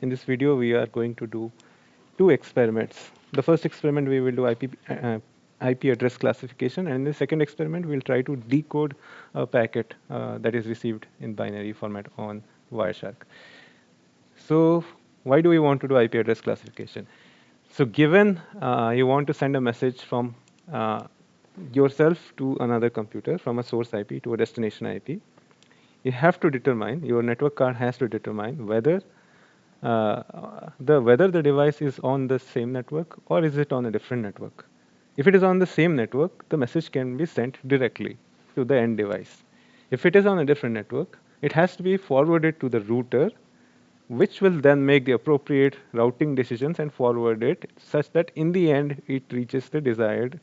In this video, we are going to do two experiments. The first experiment, we will do IP address classification, and in the second experiment, we'll try to decode a packet that is received in binary format on Wireshark. So, why do we want to do IP address classification? So, given you want to send a message from yourself to another computer, from a source IP to a destination IP, you have to determine, your network card has to determine whether the device is on the same network or is it on a different network. If it is on the same network, the message can be sent directly to the end device. If it is on a different network, it has to be forwarded to the router, which will then make the appropriate routing decisions and forward it such that in the end it reaches the desired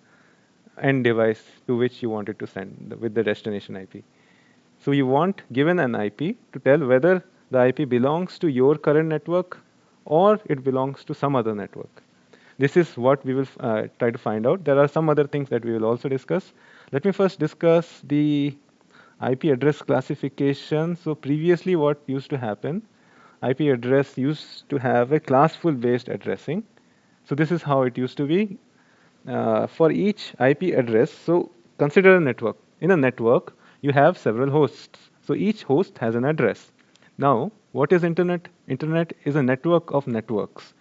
end device to which you want it to send with the destination IP. So you want, given an IP, to tell whether the IP belongs to your current network or it belongs to some other network. This is what we will try to find out. There are some other things that we will also discuss. Let me first discuss the IP address classification. So previously what used to happen, IP address used to have a classful based addressing. So this is how it used to be. For each IP address, so consider a network. In a network, you have several hosts. So each host has an address. Now, what is internet? Internet is a network of networks.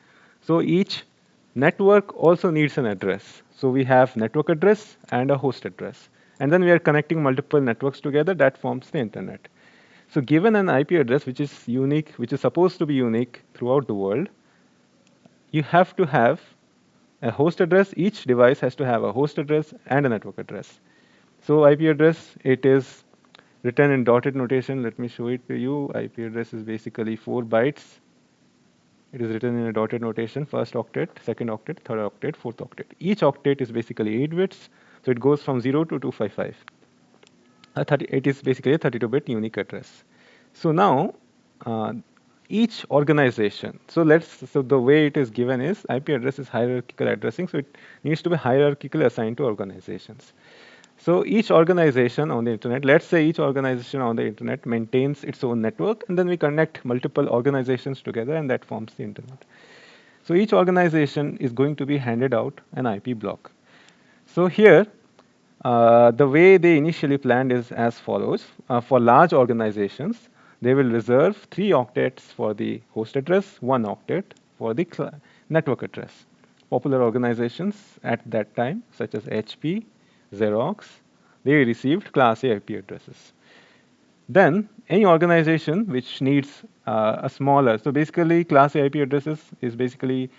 So each network also needs an address. So we have network address and a host address. And then we are connecting multiple networks together, that forms the internet. So given an IP address which is unique, which is supposed to be unique throughout the world, you have to have a host address. Each device has to have a host address and a network address. So IP address, it is written in dotted notation. Let me show it to you. IP address is basically 4 bytes. It is written in a dotted notation, first octet, second octet, third octet, fourth octet. Each octet is basically 8 bits, so it goes from 0 to 255. It is basically a 32-bit unique address. So now, uh, each organization, so the way it is given is IP address is hierarchical addressing, so it needs to be hierarchically assigned to organizations. So each organization on the internet, let's say each organization on the internet maintains its own network, and then we connect multiple organizations together, and that forms the internet. So each organization is going to be handed out an IP block. So here, the way they initially planned is as follows. For large organizations, they will reserve 3 octets for the host address, 1 octet for the network address. Popular organizations at that time, such as HP, Xerox, they received Class A IP addresses. Then, any organization which needs a smaller, so basically Class A IP addresses is basically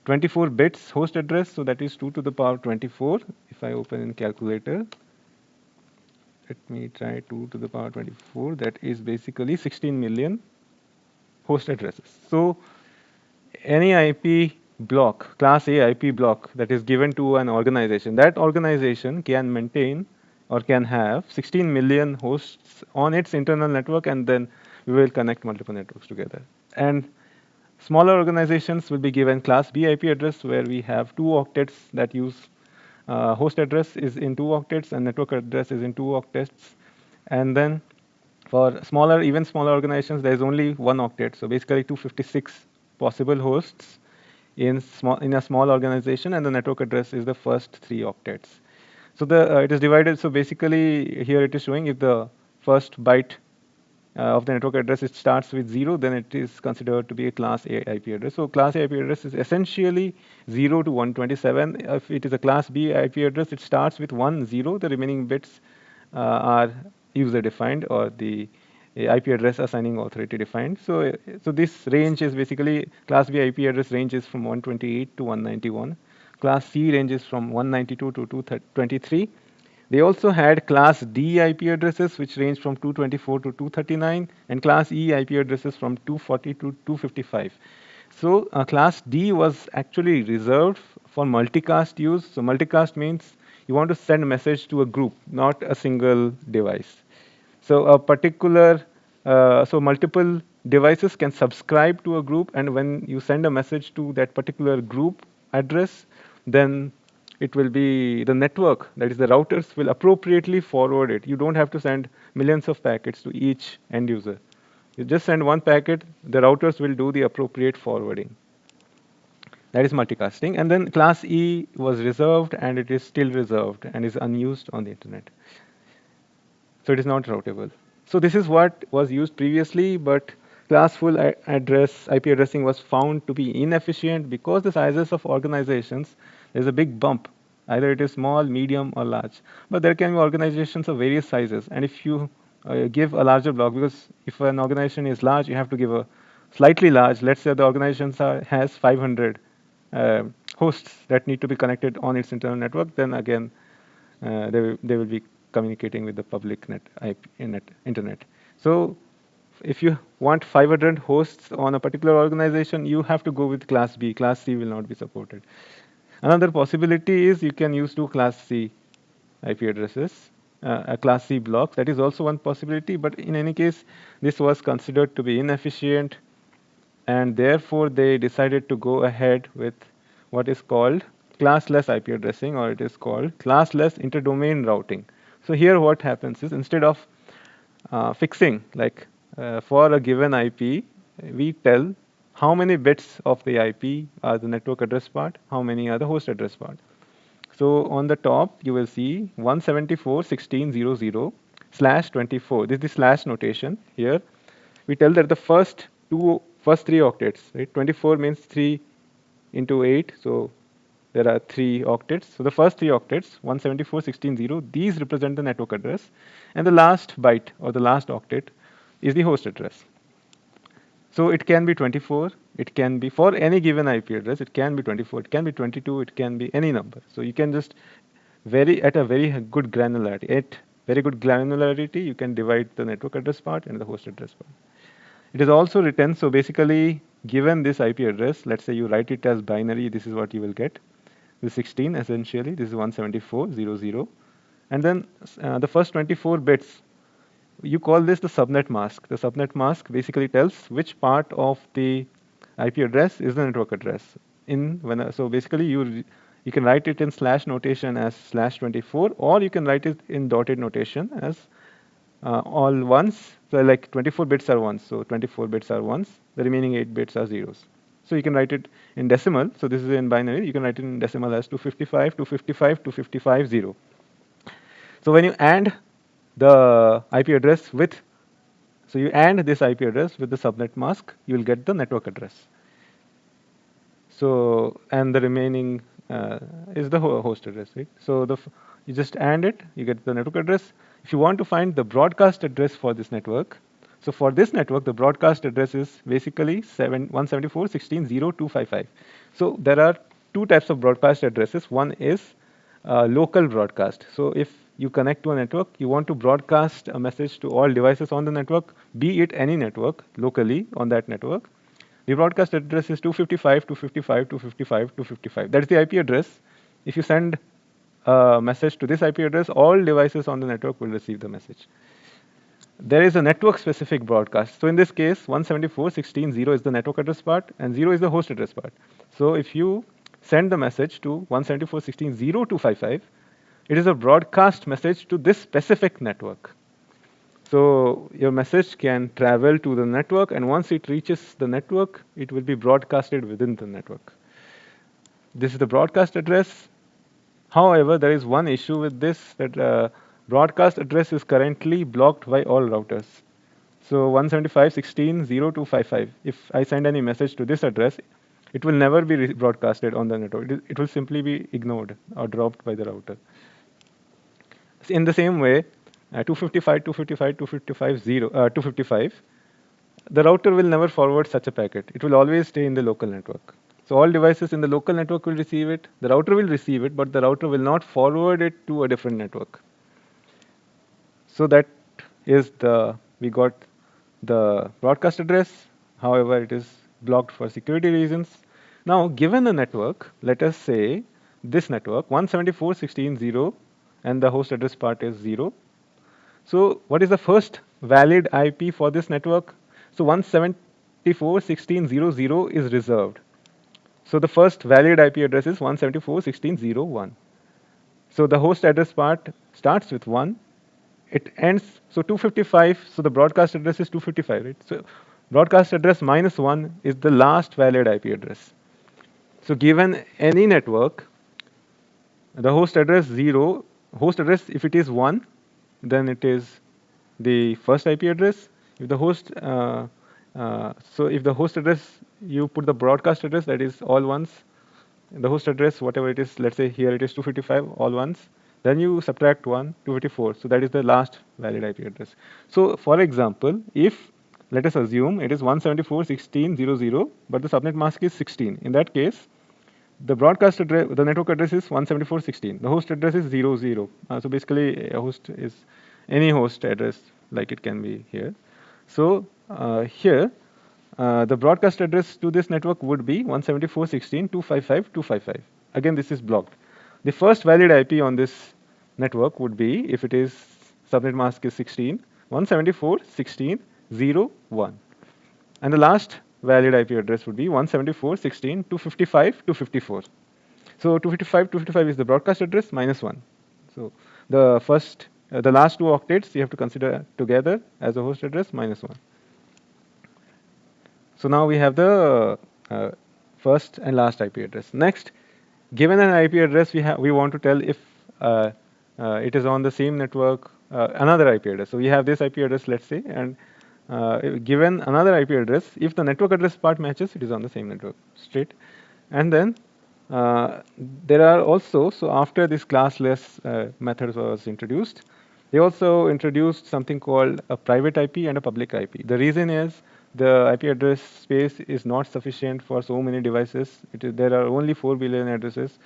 24 bits host address, so that is 2 to the power 24. If I open in calculator, let me try 2 to the power 24, that is basically 16 million host addresses. So any IP block, Class A IP block that is given to an organization, that organization can maintain or can have 16 million hosts on its internal network, and then we will connect multiple networks together. And smaller organizations will be given Class B IP address, where we have 2 octets that use host address is in 2 octets and network address is in 2 octets. And then for smaller, even smaller organizations, there is only 1 octet. So basically 256 possible hosts in a small organization, and the network address is the first 3 octets. So it is divided. So basically here it is showing if the first byte of the network address it starts with 0, then it is considered to be a Class A IP address. So Class A IP address is essentially 0 to 127. If it is a Class B IP address, it starts with 1, 0. The remaining bits are user defined, or the IP address assigning authority defined. So this range is basically Class B IP address ranges from 128 to 191. Class C ranges from 192 to 223. They also had Class D IP addresses, which range from 224 to 239, and Class E IP addresses from 240 to 255. So Class D was actually reserved for multicast use. So multicast means you want to send a message to a group, not a single device. So so multiple devices can subscribe to a group, and when you send a message to that particular group address, then it will be the network, that is the routers, will appropriately forward it. You don't have to send millions of packets to each end user. You just send one packet, the routers will do the appropriate forwarding. That is multicasting. And then class E was reserved and it is still reserved and is unused on the internet. So it is not routable. So this is what was used previously, but classful address, IP addressing was found to be inefficient because the sizes of organizations, there's a big bump. Either it is small, medium, or large. But there can be organizations of various sizes. And if you give a larger block, because if an organization is large, you have to give a slightly large. Let's say the organization has 500 uh, hosts that need to be connected on its internal network, then again, they will be communicating with the public internet. So if you want 500 hosts on a particular organization, you have to go with class B. Class C will not be supported. Another possibility is you can use two class C IP addresses, a class C block. That is also one possibility, but in any case, this was considered to be inefficient, and therefore they decided to go ahead with what is called classless IP addressing, or it is called classless interdomain routing. So here what happens is, instead of fixing, like for a given IP, we tell how many bits of the IP are the network address part, how many are the host address part. So on the top, you will see 174.16.00 slash 24. This is the slash notation here. We tell that the first three octets, right? 24 means 3 into 8, so there are 3 octets. So the first 3 octets, 174.16.0, these represent the network address, and the last byte or the last octet is the host address. So it can be 24, it can be for any given IP address, it can be 24, it can be 22, it can be any number. So you can just vary at a very good granularity. At very good granularity, you can divide the network address part and the host address part. It is also written, so basically, given this IP address, let's say you write it as binary, this is what you will get. This 16 essentially, this is 174.0.0. And then the first 24 bits, you call this the subnet mask. The subnet mask basically tells which part of the IP address is the network address. So basically you can write it in slash notation as slash 24, or you can write it in dotted notation as all ones. So like 24 bits are ones, so 24 bits are ones. The remaining 8 bits are zeros. So you can write it in decimal. So this is in binary. You can write it in decimal as 255, 255, 255, 0. So when you AND the IP address with, so you AND this IP address with the subnet mask, you will get the network address. So, and the remaining is the host address, right? So you just AND it, you get the network address. If you want to find the broadcast address for this network, so for this network, the broadcast address is basically 174.16.0.255. So there are two types of broadcast addresses. One is local broadcast. So if you connect to a network, you want to broadcast a message to all devices on the network, be it any network locally on that network. The broadcast address is 255, 255, 255, 255. That's the IP address. If you send a message to this IP address, all devices on the network will receive the message. There is a network specific broadcast. So in this case, 174.16.0 is the network address part and 0 is the host address part. So if you send the message to 174.16.0.255, it is a broadcast message to this specific network. So your message can travel to the network, and once it reaches the network, it will be broadcasted within the network. This is the broadcast address. However, there is one issue with this, that broadcast address is currently blocked by all routers. So 175.16.0.255, if I send any message to this address, it will never be broadcasted on the network. It will simply be ignored or dropped by the router. In the same way, 255, 255, 255, 255, the router will never forward such a packet. It will always stay in the local network. So all devices in the local network will receive it. The router will receive it, but the router will not forward it to a different network. So that is we got the broadcast address. However, it is blocked for security reasons. Now, given a network, let us say this network 174.16.0 and the host address part is 0. So what is the first valid IP for this network? So 174.16.0.0 is reserved. So the first valid IP address is 174.16.0.1. So the host address part starts with 1 it ends, so 255, so the broadcast address is 255, right? So broadcast address minus 1 is the last valid IP address. So given any network, the host address 0, host address, if it is 1, then it is the first IP address. If the host, so if the host address, you put the broadcast address, that is all ones, the host address, whatever it is, let's say here it is 255, all ones, then you subtract 1, 254, so that is the last valid IP address. So for example, if, let us assume it is 174.16.00, but the subnet mask is 16, in that case, the broadcast address, the network address is 174.16. The host address is 00. So basically, a host is any host address, like it can be here. So here, the broadcast address to this network would be 174.16.255.255. Again, this is blocked. The first valid IP on this network would be, if it is subnet mask is 16, 174.16.0.1. And the last valid IP address would be 174.16.255.254. So 255.255 is the broadcast address minus 1. So the first, the last two octets you have to consider together as a host address minus 1. So now we have the first and last IP address. Next, given an IP address, we want to tell if it is on the same network, another IP address. So we have this IP address, let's say, and given another IP address, if the network address part matches, it is on the same network, straight. And then uh, there are also, so after this classless method was introduced, they also introduced something called a private IP and a public IP. The reason is the IP address space is not sufficient for so many devices. There are only 4 billion addresses.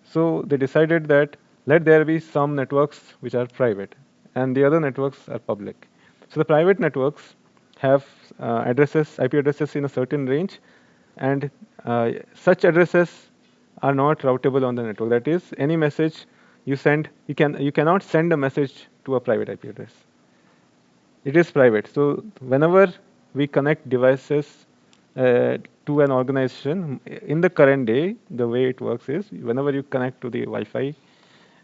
So they decided that let there be some networks which are private and the other networks are public. So the private networks have IP addresses in a certain range, and such addresses are not routable on the network. That is, any message you send, you cannot send a message to a private IP address. It is private. So whenever we connect devices to an organization, in the current day, the way it works is whenever you connect to the Wi-Fi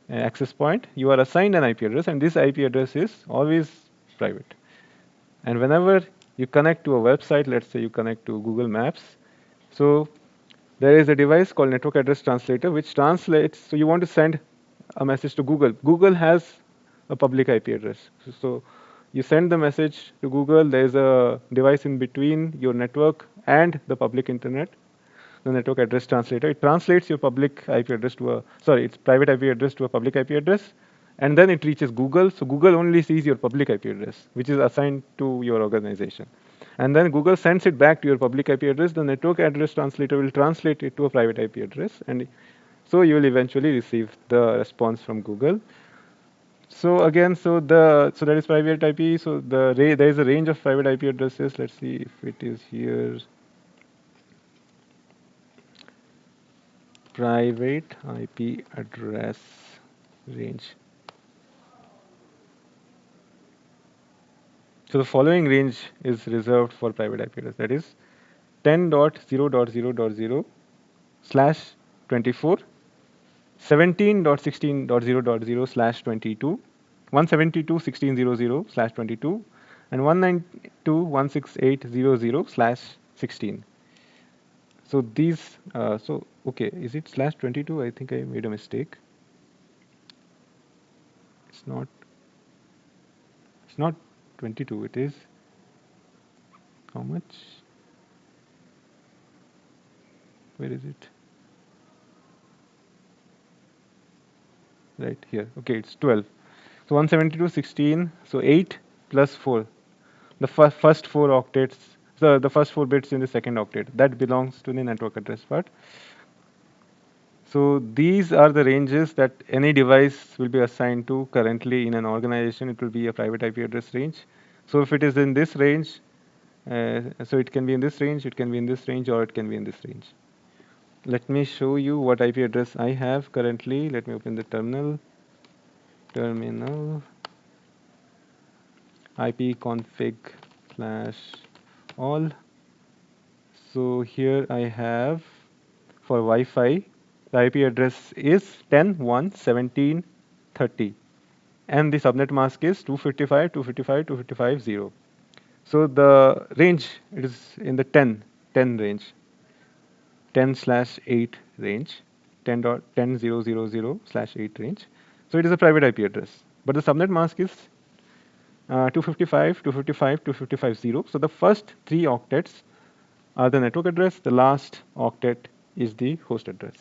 access point, you are assigned an IP address, and this IP address is always private. And whenever you connect to a website, let's say you connect to Google Maps, so there is a device called network address translator which translates. So you want to send a message to Google. Google has a public IP address. So you send the message to Google. There is a device in between your network and the public internet, the network address translator. It translates your public IP address to a, sorry, its private IP address to a public IP address, and then it reaches Google. So Google only sees your public IP address, which is assigned to your organization. And then Google sends it back to your public IP address. The network address translator will translate it to a private IP address, and so you will eventually receive the response from Google. So again, so that is private IP. So there is a range of private IP addresses. Let's see if it is here. Private IP address range. So the following range is reserved for private IP address. That is 10.0.0.0 slash 24, 17.16.0.0 slash 22, 172.16.0.0 slash 22, and 192.168.0.0 slash 16. So these, okay, is it slash 22? I think I made a mistake. It's not, it's not 22, it is, how much? Where is it? Right here. Okay, it's 12. So 172.16. So 8 plus 4. The first 4 octets. So the first 4 bits in the second octet. That belongs to the network address part. So these are the ranges that any device will be assigned to currently in an organization. It will be a private IP address range. So if it is in this range, so it can be in this range, it can be in this range, or it can be in this range. Let me show you what IP address I have currently. Let me open the terminal. Terminal ipconfig slash all. So here I have for Wi-Fi, the IP address is 10.1.17.30. and the subnet mask is 255, 255, 255, 0. So the range, it is in the 10 range, 10 slash 8 range, 10 dot 10,000 slash 8 range. So it is a private IP address. But the subnet mask is 255, 255, 255, 0. So the first three octets are the network address, the last octet is the host address.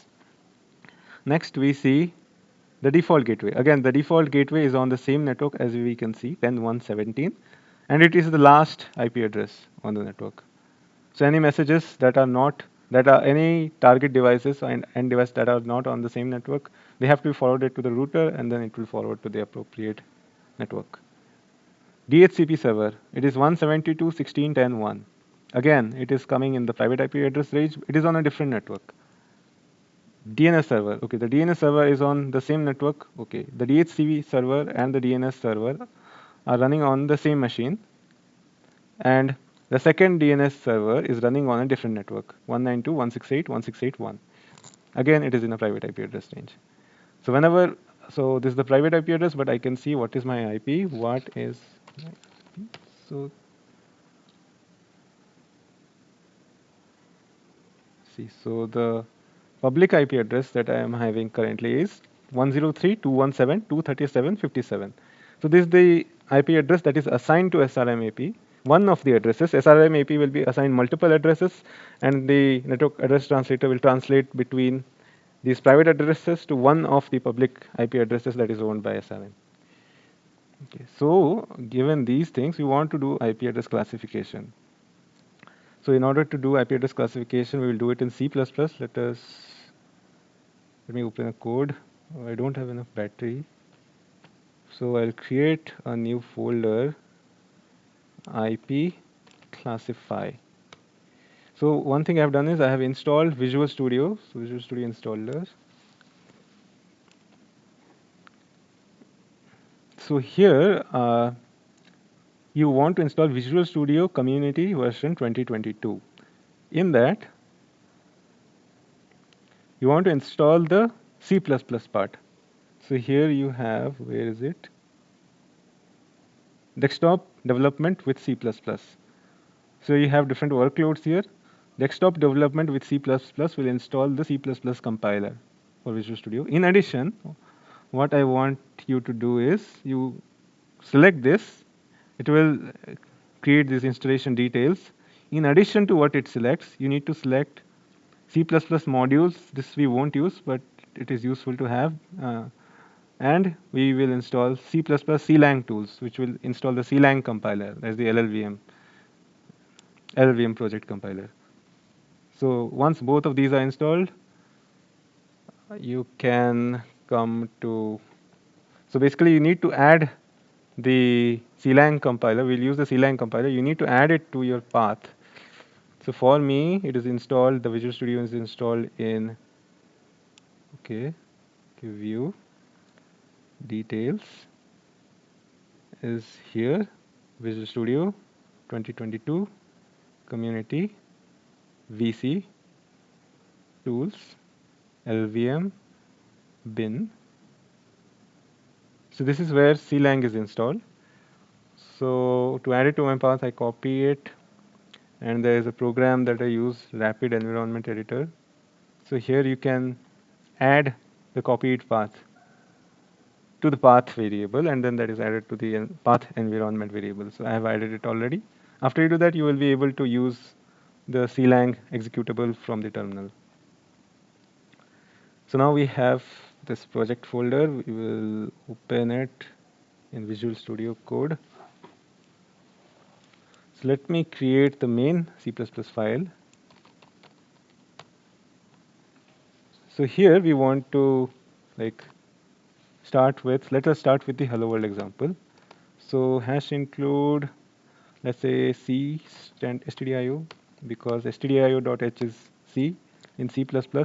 Next, we see the default gateway. Again, the default gateway is on the same network as we can see, 10.117, and it is the last IP address on the network. So any messages that are not, that are any target devices and end device that are not on the same network, they have to be forwarded to the router, and then it will forward to the appropriate network. DHCP server, it is 172.16.10.1. Again, it is coming in the private IP address range. It is on a different network. DNS server. Okay, the DNS server is on the same network. Okay, the DHCP server and the DNS server are running on the same machine, and the second DNS server is running on a different network, 192.168.168.1. Again, it is in a private IP address range. So whenever, so this is the private IP address, but I can see what is my IP, what is my IP. So see, so the public IP address that I am having currently is 103.217.237.57. So this is the IP address that is assigned to SRM AP. One of the addresses, SRM AP will be assigned multiple addresses, and the network address translator will translate between these private addresses to one of the public IP addresses that is owned by SRM. Okay, so given these things, we want to do IP address classification. So in order to do IP address classification, we will do it in C++. Let me open a code. Oh, I don't have enough battery. So I'll create a new folder, IP classify. So one thing I've done is I have installed Visual Studio. So Visual Studio installer. So here you want to install Visual Studio Community version 2022. In that, you want to install the C++ part. So here you have, where is it? Desktop development with C++. So you have different workloads here. Desktop development with C++ will install the C++ compiler for Visual Studio. In addition, what I want you to do is you select this. It will create these installation details. In addition to what it selects, you need to select C++ modules. This we won't use, but it is useful to have. And we will install C++ CLang tools, which will install the CLang compiler, that's the LLVM project compiler. So once both of these are installed, you can come to, so basically you need to add the CLang compiler. We'll use the CLang compiler. You need to add it to your path. So for me, it is installed, the Visual Studio is installed in, okay, view, details is here, Visual Studio 2022, community, VC, tools, LVM, bin. So this is where CLang is installed. So to add it to my path, I copy it, and there is a program that I use, Rapid Environment Editor. So here you can add the copied path to the path variable, and then that is added to the path environment variable. So I have added it already. After you do that, you will be able to use the CLang executable from the terminal. So now we have this project folder. We will open it in Visual Studio Code. So let me create the main C++ file. So here we want to like let us start with the hello world example. So hash include, let's say C stand stdio, because stdio.h is C. In C++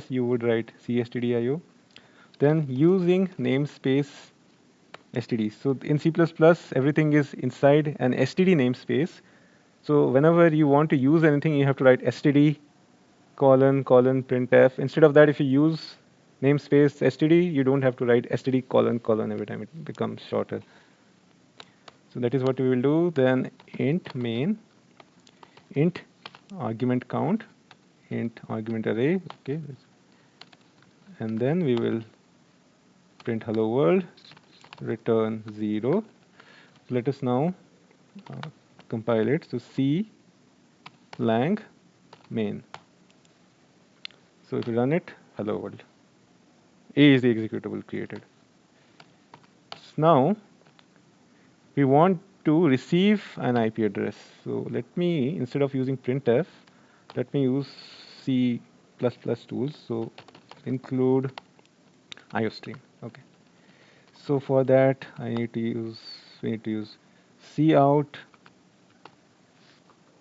you would write C stdio. Then using namespace std. So in C++ everything is inside an std namespace. So whenever you want to use anything, you have to write std : printf. Instead of that, if you use namespace std, you don't have to write std colon colon every time, it becomes shorter. So that is what we will do. Then int main, int argument count, int argument array, okay, and then we will print hello world, return 0. Let us now compile it. So C lang main. So if you run it, hello world. A is the executable created. So now we want to receive an IP address. So let me, instead of using printf, let me use C++ tools. So include iostream. Okay. So for that, we need to use cout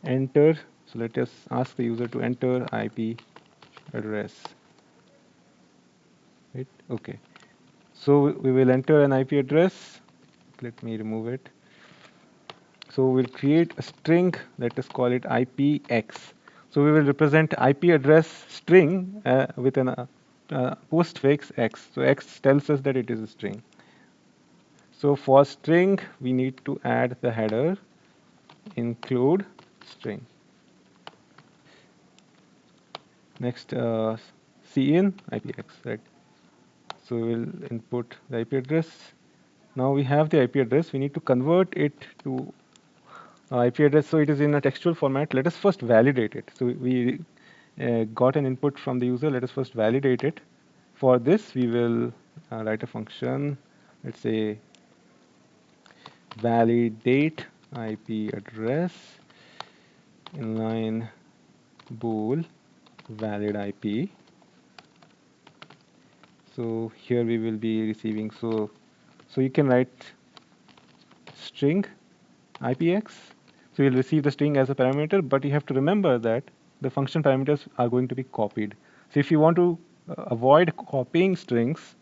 enter. So let us ask the user to enter IP address. Right? Okay. So we will enter an IP address. Let me remove it. So we'll create a string. Let us call it IPX. So we will represent IP address string with an postfix x. So x tells us that it is a string. So for string, we need to add the header include string. Next, cin IPX, right? So we'll input the IP address. Now we have the IP address. We need to convert it to IP address. So it is in a textual format. Let us first validate it. So we got an input from the user. Let us first validate it. For this, we will write a function. Let's say validate IP address inline bool valid IP. So here we will be receiving, so you can write string IPX. So you'll receive the string as a parameter, but you have to remember that the function parameters are going to be copied. So if you want to avoid copying strings,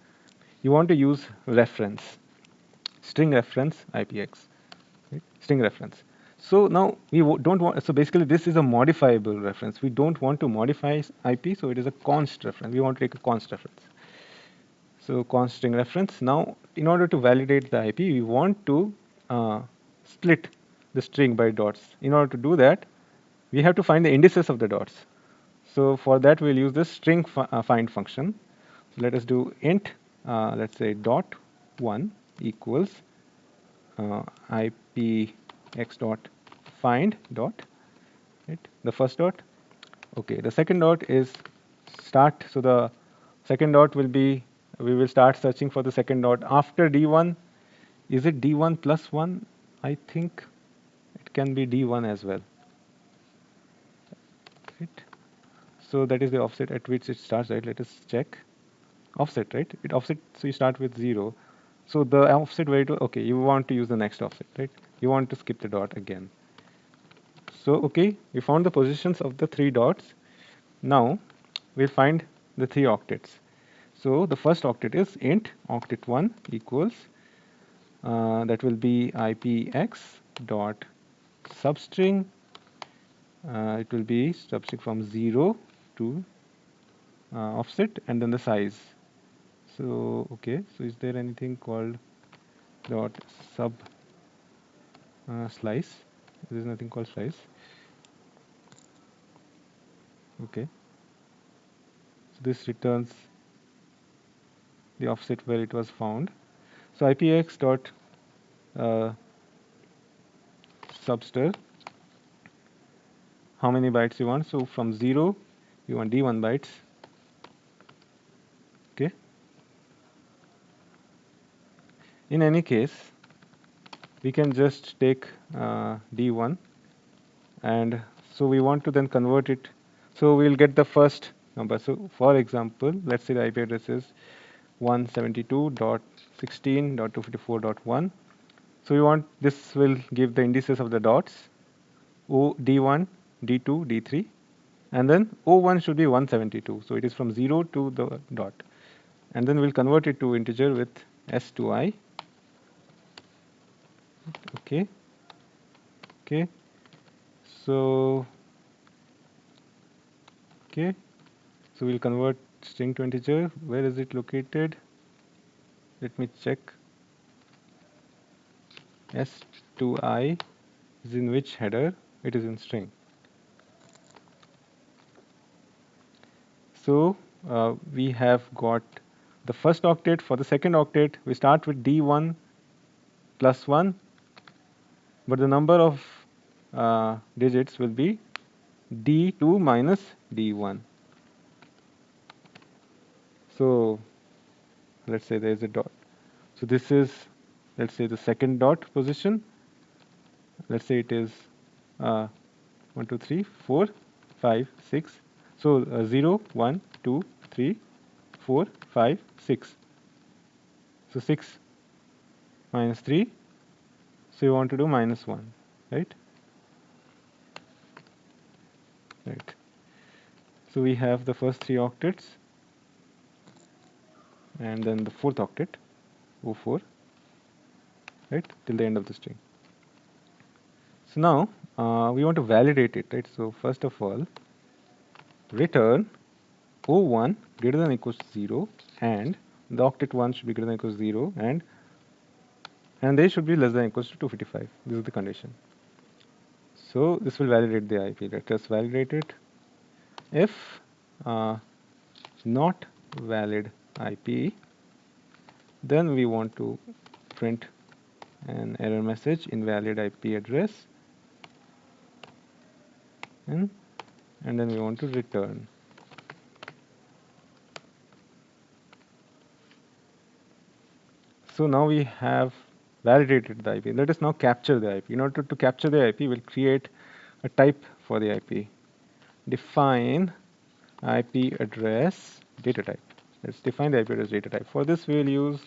you want to use reference, string reference IPX, right? String reference. So now we don't want, so basically this is a modifiable reference. We don't want to modify IP, so it is a const reference. We want to take a const reference. So const string reference. Now, in order to validate the IP, we want to split the string by dots. In order to do that, we have to find the indices of the dots. So for that, we'll use this string find function. So let us do int, let's say dot 1 equals IPX dot find dot, right? The first dot. Okay, the second dot is start. So the second dot will be, we will start searching for the second dot after D1. Is it D1 plus 1? I think it can be D1 as well. Right? So that is the offset at which it starts, right? Let us check. Offset, right? It offset, so you start with 0. So the offset where it, okay, you want to use the next offset, right? You want to skip the dot again. So, okay, we found the positions of the 3 dots. Now, we'll find the 3 octets. So, the first octet is int octet1 equals, that will be IPX dot substring. It will be substring from 0 to offset and then the size. So, okay, so is there anything called dot sub slice? There is nothing called slice. Okay, so this returns the offset where it was found. So IPX dot subster, how many bytes you want? So from 0, you want D1 bytes. Okay. In any case, we can just take D1, and so we want to then convert it. So we'll get the first number. So for example, let's say the IP address is 172.16.254.1. So we want, this will give the indices of the dots, D1, D2, D3, and then O1 should be 172. So it is from 0 to the dot. And then we'll convert it to integer with S to I. Okay. Okay. So, okay. So we'll convert, string to integer. Where is it located? Let me check. S2I is in which header? It is in string. So we have got the first octet. For the second octet, we start with D1 plus 1, but the number of digits will be D2 minus D1. So let's say there is a dot. So this is, let's say, the second dot position. Let's say it is 1, 2, 3, 4, 5, 6. So 0, 1, 2, 3, 4, 5, 6. So 6 minus 3. So you want to do minus 1, right? Right. So we have the first 3 octets and then the fourth octet, O4, right, till the end of the string. So now we want to validate it, right? So first of all, return O1 greater than or equals to 0 and the octet 1 should be greater than or equals to 0 and they should be less than or equals to 255. This is the condition. So this will validate the IP. Let us validate it. If not valid IP, then we want to print an error message, invalid IP address, and then we want to return. So now we have validated the IP. Let us now capture the IP. In order to capture the IP, we'll create a type for the IP. Define IP address data type. Let's define the IP address data type. For this, we will use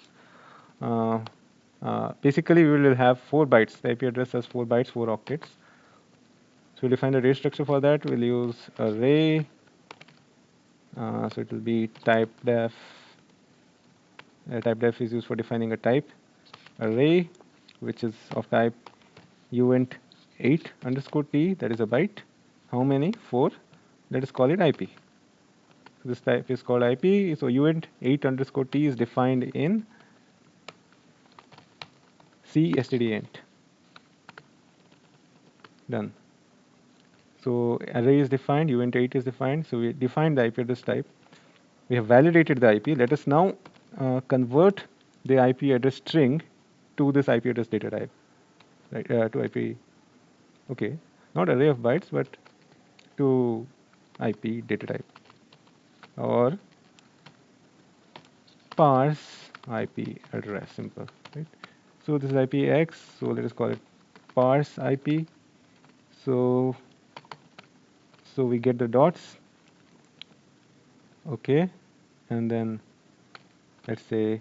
basically we will have 4 bytes. The IP address has 4 bytes, 4 octets. So we'll define the array structure for that. We'll use array. So it will be type def. Type def is used for defining a type array, which is of type uint 8 underscore t. That is a byte. How many? 4. Let us call it IP. So this type is called IP. So uint 8 underscore t is defined in C stdint. Done. So array is defined, uint 8 is defined. So we defined the IP address type. We have validated the IP. Let us now convert the IP address string to this IP address data type. Right, to IP. Okay, not array of bytes, but to IP data type or parse IP address. Simple, right? So this is IPX. So let us call it parse IP. So we get the dots. Okay, and then let's say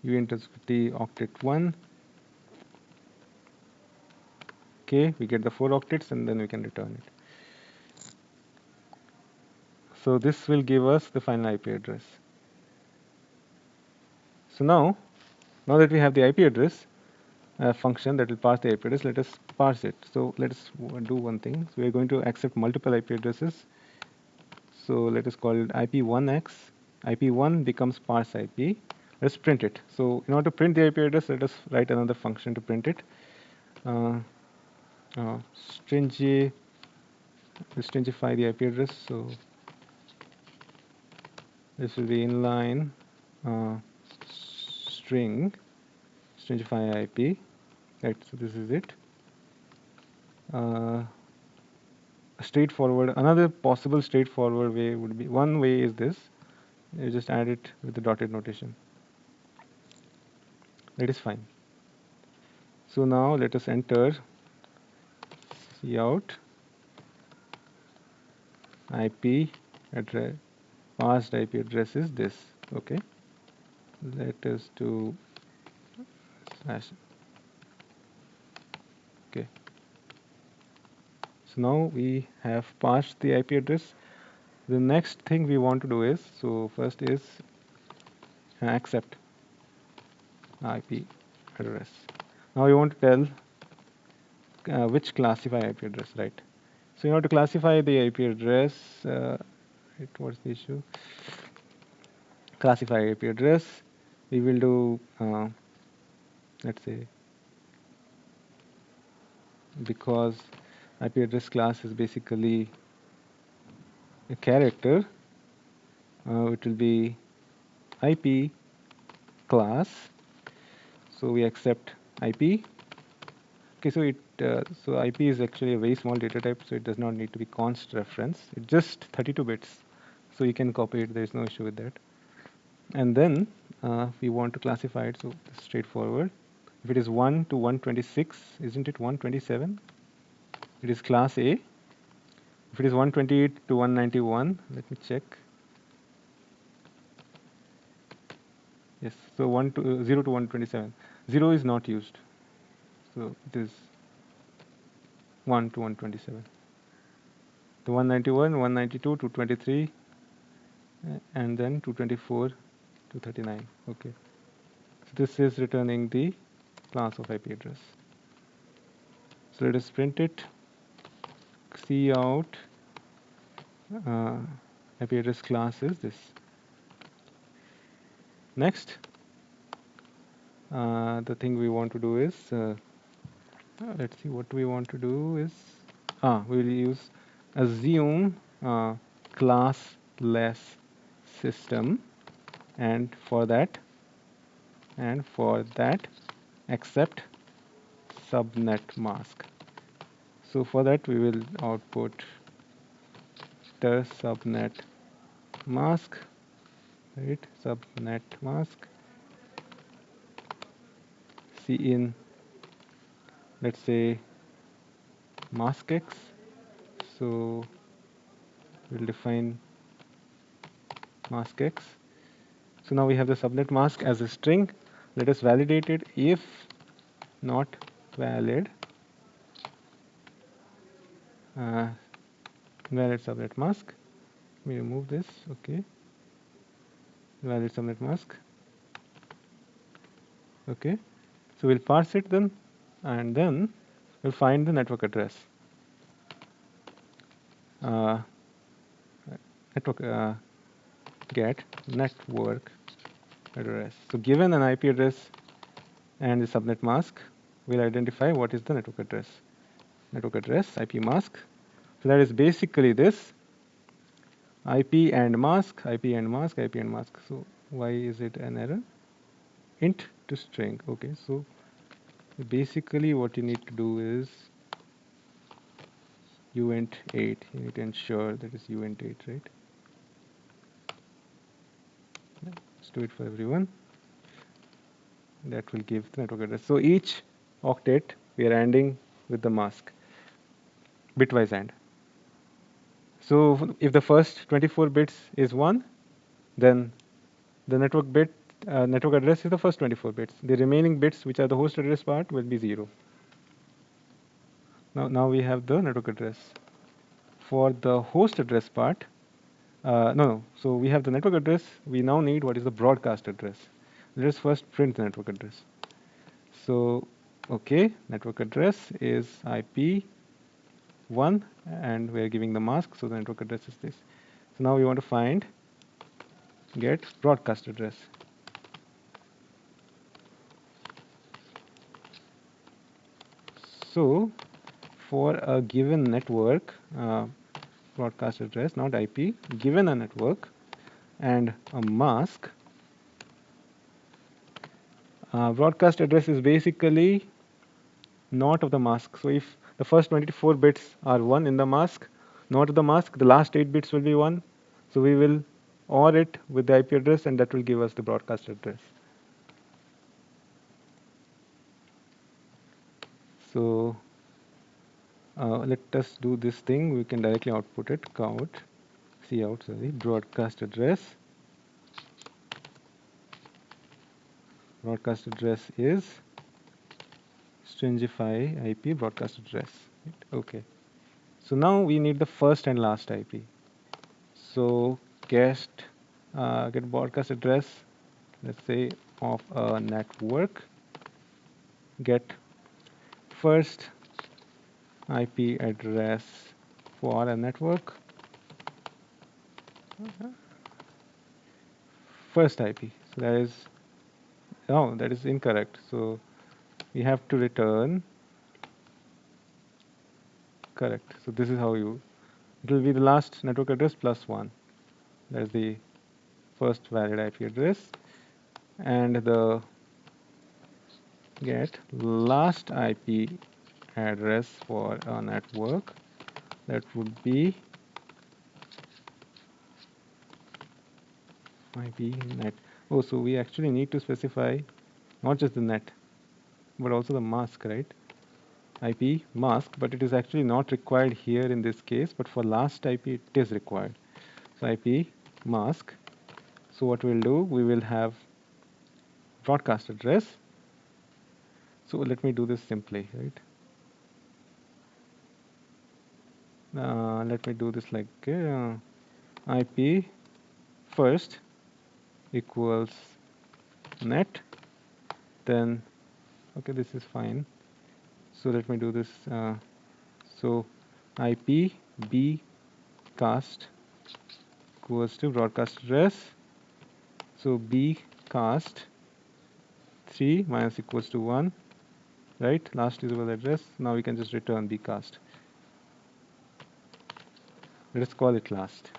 uint t octet 1. Okay, we get the 4 octets and then we can return it. So this will give us the final IP address. So now that we have the IP address function that will parse the IP address, let us parse it. So let us do one thing. So we are going to accept multiple IP addresses. So let us call it IP1x. IP1 becomes parse IP. Let's print it. So in order to print the IP address, let us write another function to print it. Stringify the IP address. So this will be inline stringify IP. Right. So this is it. Straightforward. Another possible straightforward way would be, one way is this. You just add it with the dotted notation. That is fine. So now let us enter cout IP address. Parsed IP address is this. Okay. Let us do slash. Okay. So now we have parsed the IP address. The next thing we want to do is, so first is accept IP address. Now we want to tell which classify IP address, right? So in order to classify the IP address, what's the issue? Classify IP address, we will do, let's say, because IP address class is basically a character, it will be IP class. So we accept IP. Okay, so IP is actually a very small data type, so it does not need to be const reference. It's just 32 bits, so you can copy it. There is no issue with that. And then we want to classify it, so it's straightforward. If it is 1 to 126, isn't it 127? It is class A. If it is 128 to 191, let me check. Yes, so 0 to 127. 0 is not used, so it is 1 to 127. The 191, 192, 223, and then 224 to 39. Okay, so this is returning the class of IP address. So let us print it. See out IP address class is this. Next, the thing we want to do is, let's see what we want to do is, we will use assume classless system, and for that accept subnet mask. So for that we will output the subnet mask, right? Subnet mask cin, let's say, mask x. So we'll define mask x. So now we have the subnet mask as a string. Let us validate it. If not valid, valid subnet mask. We remove this. Okay. Valid subnet mask. Okay. So we'll parse it then, and then we'll find the network address. Get network address. So given an IP address and the subnet mask, we'll identify what is the network address. Network address, IP mask. So that is basically this: IP and mask, IP and mask, IP and mask. So why is it an error? Int to string. Okay, so basically what you need to do is uint8. You need to ensure that is uint8, right? Let's do it for everyone. That will give the network address. So each octet we are ANDing with the mask, bitwise AND. So if the first 24 bits is 1, then the network address is the first 24 bits. The remaining bits, which are the host address part, will be 0. Now we have the network address. For the host address part, no. So we have the network address. We now need what is the broadcast address. Let us first print the network address. So, okay, network address is IP1, and we are giving the mask, so the network address is this. So now we want to find get broadcast address. So for a given network, broadcast address, not IP, given a network and a mask, broadcast address is basically not of the mask. So if the first 24 bits are 1 in the mask, not of the mask, the last 8 bits will be 1. So we will OR it with the IP address, and that will give us the broadcast address. So let us do this thing. We can directly output it. Cout broadcast address. Broadcast address is stringify IP broadcast address. Right? Okay. So now we need the first and last IP. So get broadcast address, let's say, of a network. Get first IP address for a network. First IP. So that is, no, that is incorrect. So we have to return correct. So this is how you, it will be the last network address plus 1. That is the first valid IP address. And the get last IP address for a network, that would be IP net. Oh, so we actually need to specify not just the net, but also the mask, right? IP mask, but it is actually not required here in this case, but for last IP it is required. So IP mask. So what we'll do, we will have broadcast address. So let me do this simply, right? Let me do this like IP first equals net, then okay, this is fine. So let me do this. So IP B cast equals to broadcast address. So B cast 3 minus equals to 1, right? Last usable address. Now we can just return B cast. Let us call it last.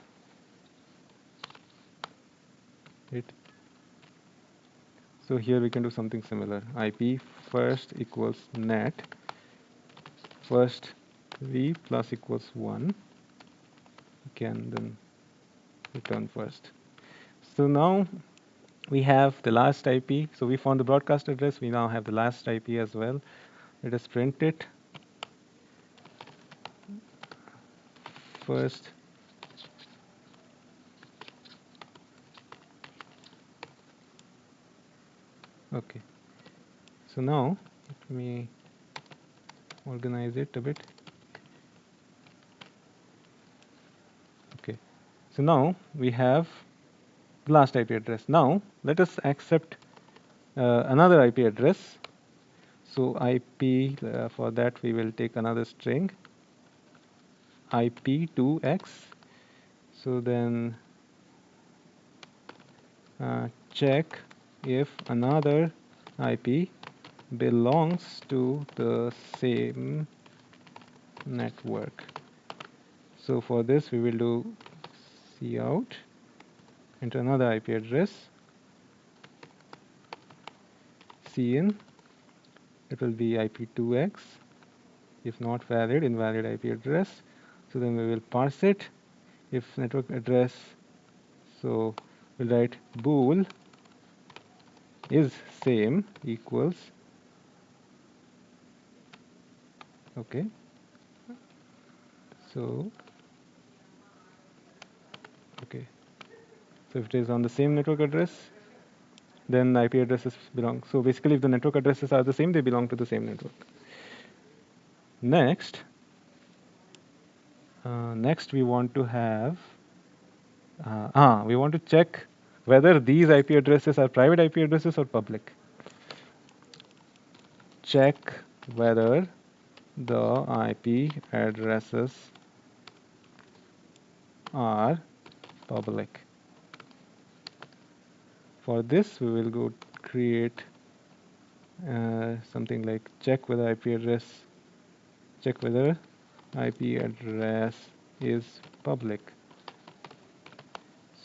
Right? So here we can do something similar. IP first equals net. First 3 plus equals 1. We can then return first. So now we have the last IP. So we found the broadcast address. We now have the last IP as well. Let us print it. First okay. So now let me organize it a bit. Okay. So now we have the last IP address. Now let us accept another IP address. So IP for that we will take another string IP2x. So then check if another IP belongs to the same network. So for this we will do cout, enter another IP address, cin, it will be IP2x, if not valid, invalid IP address. So then we will parse it. If network address, so we'll write bool is same equals, okay. So okay. So if it is on the same network address, then the IP addresses belong. So basically, if the network addresses are the same, they belong to the same network. Next, next we want to have, we want to check whether these IP addresses are private IP addresses or public. Check whether the IP addresses are public. For this, we will go create something like check whether IP address, check whether IP address is public.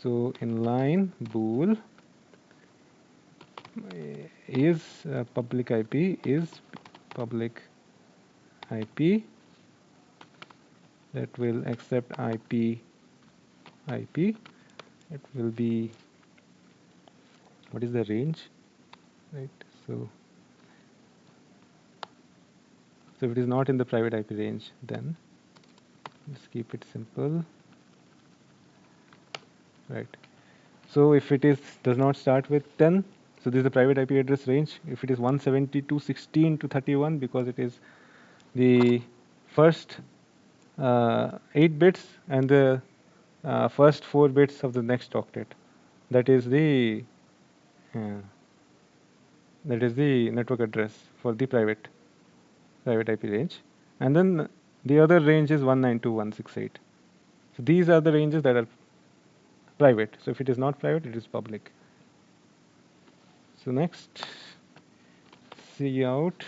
So in line bool is public IP is public IP that will accept IP. It will be, what is the range, right? So if it is not in the private IP range, then let's keep it simple, right? So if it is does not start with 10, so this is the private IP address range. If it is 172.16 to 31, because it is the first 8 bits and the first 4 bits of the next octet, that is the network address for the private IP range. And then The other range is 192.168. So these are the ranges that are private. So if it is not private, it is public. So next, see out.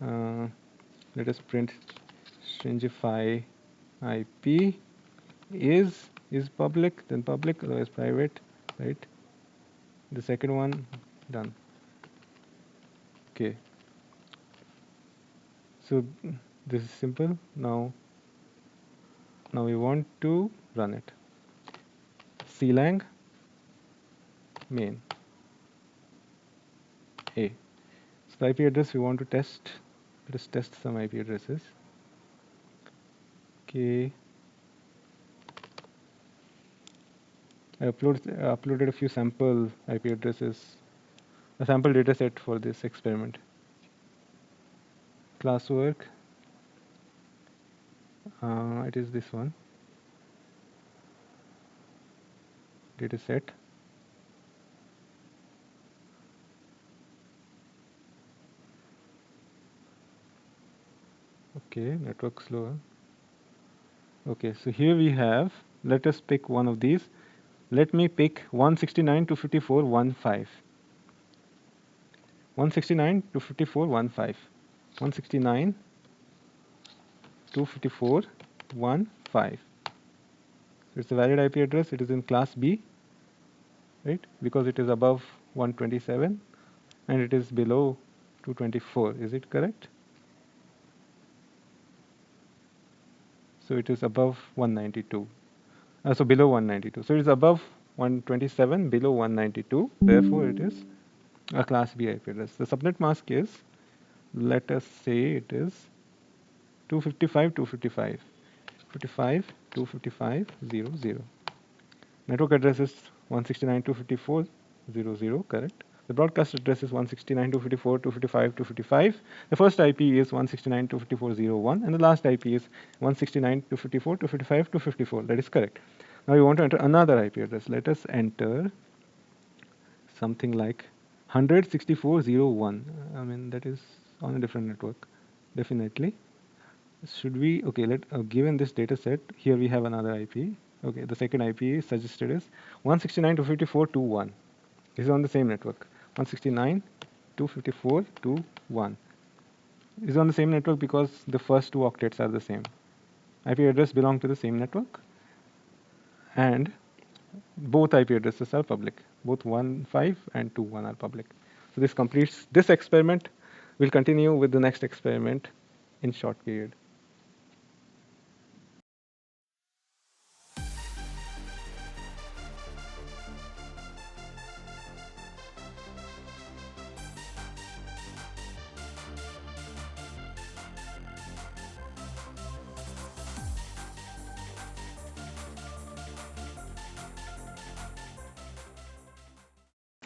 Uh, let us print stringify IP is public, then public, otherwise private, right? The second one done. Okay. So this is simple. Now we want to run it. clang main a. So the IP address we want to test. Let us test some IP addresses. Okay. I uploaded a few sample IP addresses, a sample data set for this experiment. Classwork. It is this one. Data set. Okay, network slower. Okay, so here we have, let us pick one of these. Let me pick 169.254.15. 169.254.15. 169.254.15. So it's a valid IP address. It is in class B, right? Because it is above 127 and it is below 224. Is it correct? So it is above 192. So below 192. So it is above 127, below 192. Therefore, it is a class B IP address. The subnet mask is, let us say it is 255, 255, 55, 255.00. Network address is 169.254.00, correct? The broadcast address is 169.254.255.255. The first IP is 169.254.01, and the last IP is 169.254.255.254. That is correct. Now we want to enter another IP address. Let us enter something like 100.64.01. I mean, that is on a different network, definitely. Should we, okay, given this data set, here we have another IP. Okay, the second IP suggested is 169.254.21. This is on the same network. 169.254.21. This is on the same network because the first two octets are the same. IP address belong to the same network, and both IP addresses are public. Both 1.5 and 2.1 are public. So this completes this experiment. We'll continue with the next experiment in short period.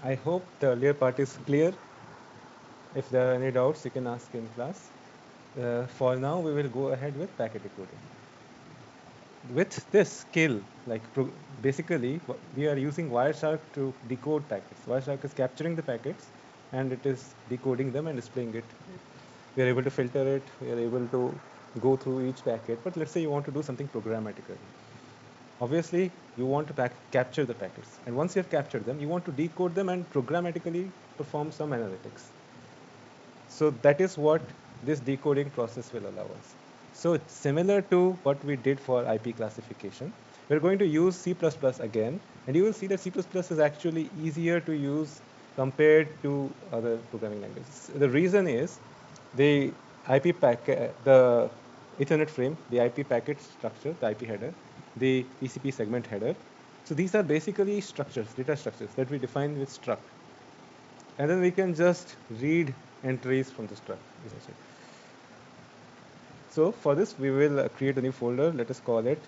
I hope the earlier part is clear. If there are any doubts, you can ask in class. For now, we will go ahead with packet decoding. With this skill, basically, we are using Wireshark to decode packets. Wireshark is capturing the packets and it is decoding them and displaying it. We are able to filter it, we are able to go through each packet. But let's say you want to do something programmatically. Obviously, you want to capture the packets. And once you have captured them, you want to decode them and programmatically perform some analytics. So that is what this decoding process will allow us. So it's similar to what we did for IP classification. We're going to use C++ again, and you will see that C++ is actually easier to use compared to other programming languages. The reason is the IP packet, the Ethernet frame, the IP packet structure, the IP header, the TCP segment header. So these are basically structures, data structures that we define with struct. And then we can just read entries from the struct. So for this, we will create a new folder. Let us call it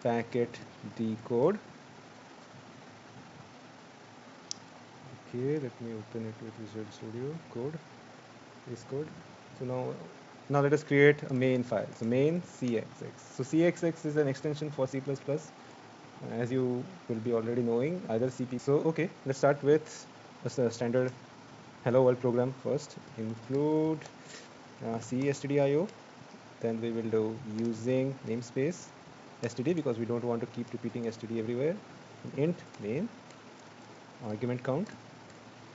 packet decode. Okay, let me open it with Visual Studio Code. This code. So now let us create a main file. So main cxx. So cxx is an extension for C++, as you will be already knowing, either CP. So okay, let's start with a standard hello world program first. Include cstdio. Then we will do using namespace std because we don't want to keep repeating std everywhere. Int main argument count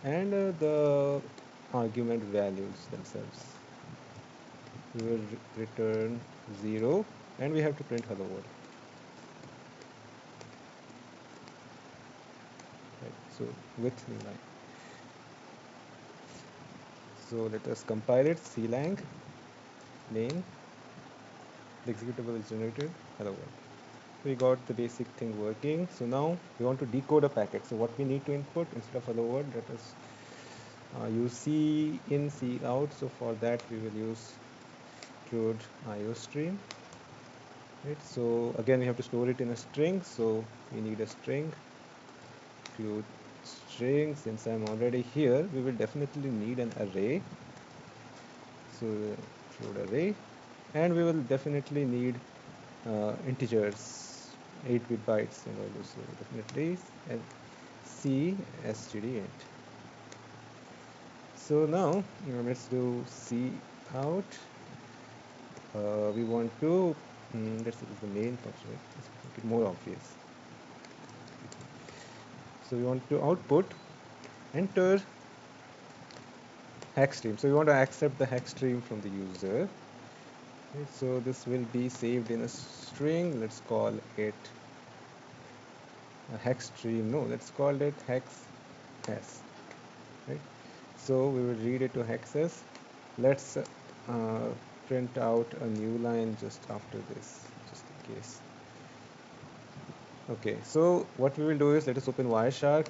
and the argument values themselves. We will return 0 and we have to print hello world. Right, so with new line. So let us compile it. clang main, the executable is generated, hello world. So we got the basic thing working. So now we want to decode a packet. So what we need to input instead of hello world, let us use C in, C out. So for that we will use include IO stream. Right. So again we have to store it in a string. So we need a string. Include string. Since I'm already here, we will definitely need an array. So include array, and we will definitely need integers, 8-bit bytes and all those. So definitely and C std int. So now let's do C out. We want to let's use the main function. Let's make it more obvious. So we want to output enter hex stream. So we want to accept the hex stream from the user. Okay, so this will be saved in a string. Let's call it a hex stream. No, let's call it hex s. Right. So we will read it to hexes. Let's print out a new line just after this, just in case. Okay, so what we will do is let us open Wireshark.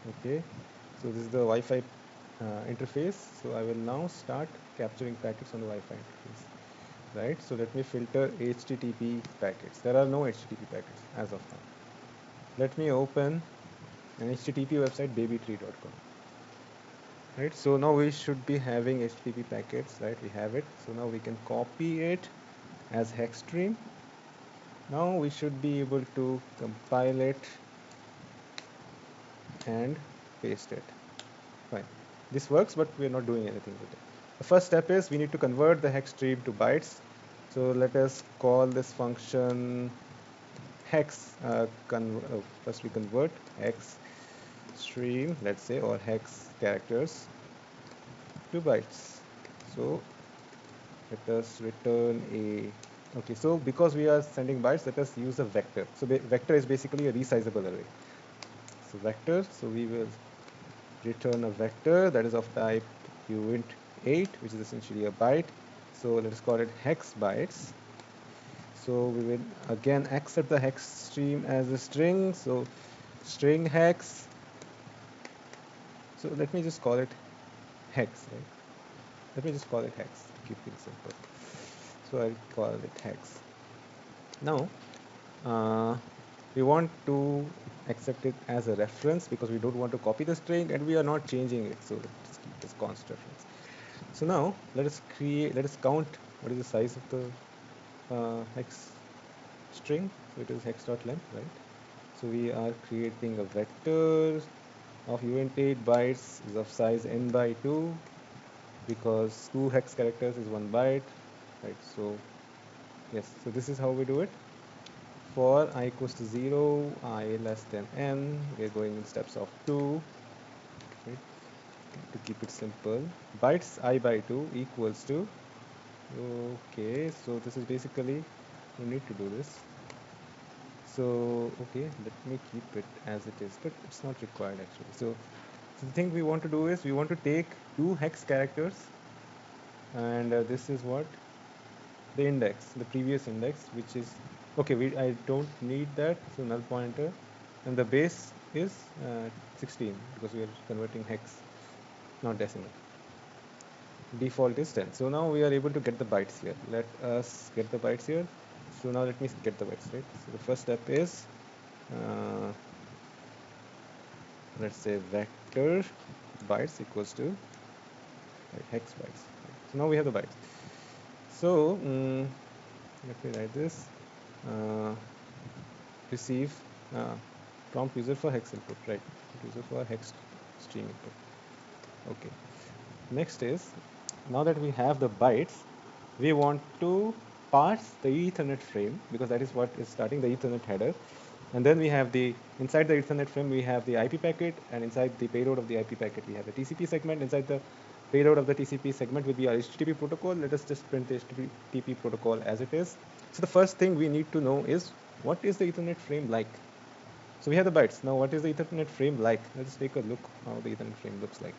Okay, so this is the Wi-Fi interface. So I will now start capturing packets on the Wi-Fi interface. Right, so let me filter HTTP packets. There are no HTTP packets as of now. Let me open an HTTP website, babytree.com. Right, so now we should be having HTTP packets, right? We have it. So now we can copy it as hex stream. Now we should be able to compile it and paste it. Fine. This works, but we're not doing anything with it. The first step is we need to convert the hex stream to bytes. So let us call this function hex. First we convert hex stream, let's say, or hex characters to bytes. So let us return a. Okay, so because we are sending bytes, let us use a vector. So vector is basically a resizable array. So vector, so we will return a vector that is of type uint8, which is essentially a byte. So let us call it hex bytes. So we will again accept the hex stream as a string. So string hex. So let me just call it hex, right? Let me just call it hex, keep it simple. So I'll call it hex. Now we want to accept it as a reference because we don't want to copy the string and we are not changing it. So let's keep this const reference. So now let us count what is the size of the hex string. So it is hex.length, right? So we are creating a vector of uint8 bytes is of size n by 2 because 2 hex characters is 1 byte, right? So yes, so this is how we do it. For I equals to 0, I less than n, we're going in steps of 2, right? To keep it simple. Bytes I by 2 equals to, okay, so this is basically, you need to do this. So, okay, let me keep it as it is, but it's not required actually. So the thing we want to do is we want to take 2 hex characters and this is what? The index, the previous index, which is, okay, I don't need that, so null pointer, and the base is 16 because we are converting hex, not decimal. Default is 10. So now we are able to get the bytes here. Let us get the bytes here. So now let me get the bytes, right? So the first step is, let's say vector bytes equals to hex bytes. So now we have the bytes. So let me write this. Receive prompt user for hex input, right? User for hex stream input. Okay. Next is, now that we have the bytes, we want to parse the Ethernet frame because that is what is starting the Ethernet header. And then we have the, inside the Ethernet frame, we have the IP packet, and inside the payload of the IP packet, we have the TCP segment. Inside the payload of the TCP segment will be our HTTP protocol. Let us just print the HTTP protocol as it is. So the first thing we need to know is, what is the Ethernet frame like? So we have the bytes. Now what is the Ethernet frame like? Let's take a look how the Ethernet frame looks like.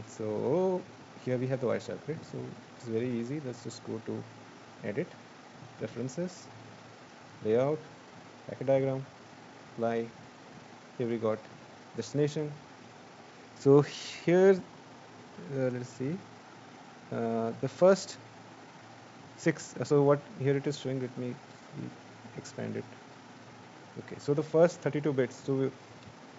So here we have the Wireshark, right? So it's very easy. Let's just go to Edit, Preferences, Layout, Packet Diagram, Apply. Here we got Destination. So here, let's see, the first six. So what here it is showing? Let me expand it. Okay, so the first 32 bits. So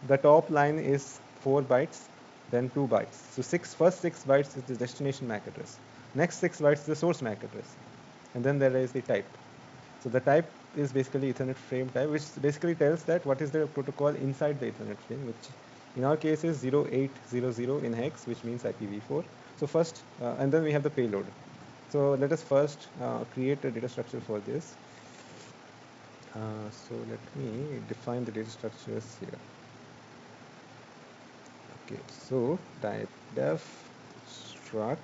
the top line is 4 bytes, then 2 bytes. So first 6 bytes is the destination MAC address. Next 6 bytes is the source MAC address. And then there is the type. So the type is basically Ethernet frame type, which basically tells that what is the protocol inside the Ethernet frame, which in our case is 0800 in hex, which means IPv4. So first, and then we have the payload. So let us first create a data structure for this. So let me define the data structures here. Okay, so type def struct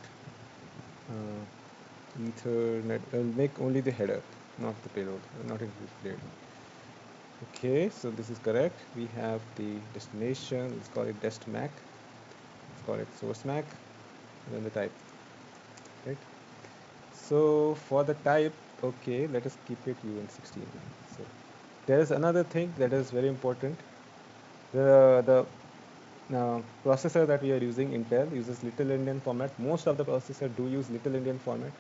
Ethernet. I'll make only the header, not the payload, not include payload. Okay, so this is correct. We have the destination. Let's call it dest mac. Let's call it source mac, and then the type. Right. So for the type, okay, let us keep it UN16. So there is another thing that is very important. The processor that we are using, Intel, uses Little Endian format. Most of the processor do use Little Endian format,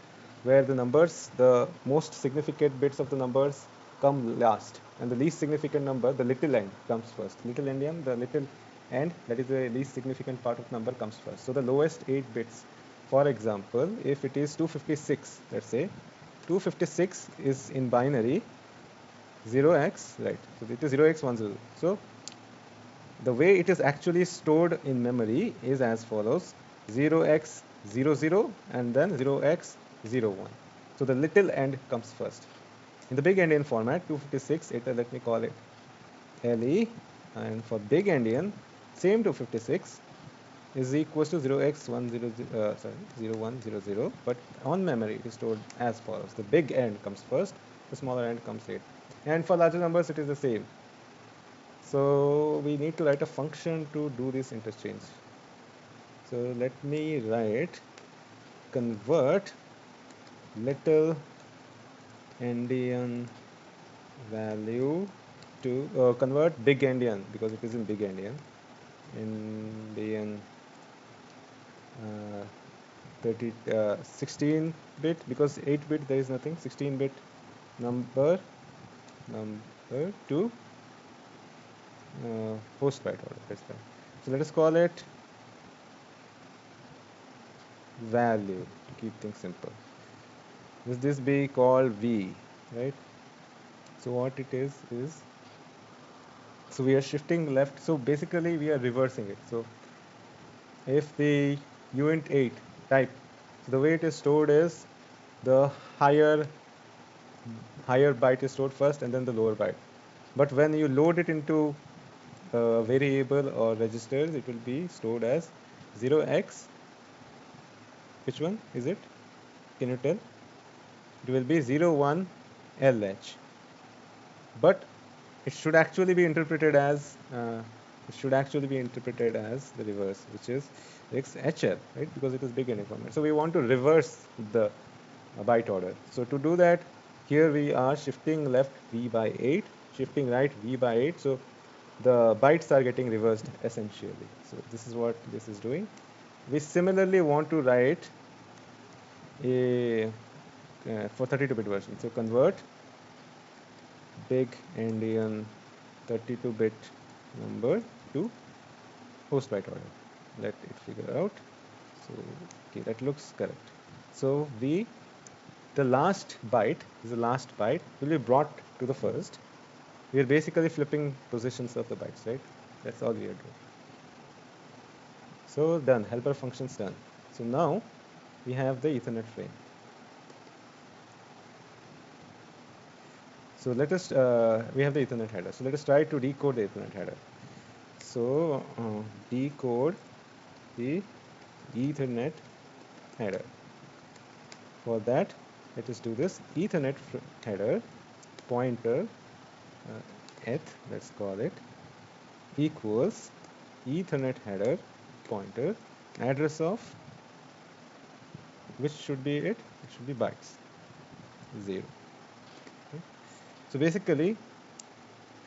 where the numbers, the most significant bits of the numbers come last, and the least significant number, the little end, comes first. Little Endian, the little end, that is the least significant part of number, comes first. So the lowest 8 bits, for example, if it is 256, let's say, 256 is in binary 0x, right? So it is 0x10. So the way it is actually stored in memory is as follows: 0x00 and then 0x01. So the little end comes first. In the big endian format, 256, let me call it LE, and for big endian, same 256 is equals to 0100, but on memory it is stored as follows: the big end comes first, the smaller end comes later. And for larger numbers, it is the same. So we need to write a function to do this interchange. So let me write convert little endian value to convert big endian, because it is in big endian 16 bit, because 8 bit there is nothing, 16 bit number to host byte order. That's fine. So let us call it value to keep things simple. Will this be called V, right? So what it is, so we are shifting left. So basically we are reversing it. So if the uint 8 type, so the way it is stored is the higher byte is stored first and then the lower byte. But when you load it into a variable or registers, it will be stored as 0x. Which one is it? Can you tell? It will be 01 LH. But it should actually be interpreted as the reverse, which is XHL, right? Because it is big endian format. So we want to reverse the byte order. So to do that, here we are shifting left V by 8, shifting right V by 8. So the bytes are getting reversed essentially. So this is what this is doing. We similarly want to write a for 32-bit version. So convert big endian 32-bit number to host byte order. Let it figure out. So okay, that looks correct. So the last byte will be brought to the first. We are basically flipping positions of the bytes, right? That's all we are doing. So done. Helper functions done. So now we have the Ethernet frame. So let us, we have the Ethernet header. So let us try to decode the Ethernet header. So decode the Ethernet header. For that, let us do this Ethernet header pointer eth, let's call it, equals Ethernet header pointer address of, which should be it? It should be bytes, 0. Okay. So basically,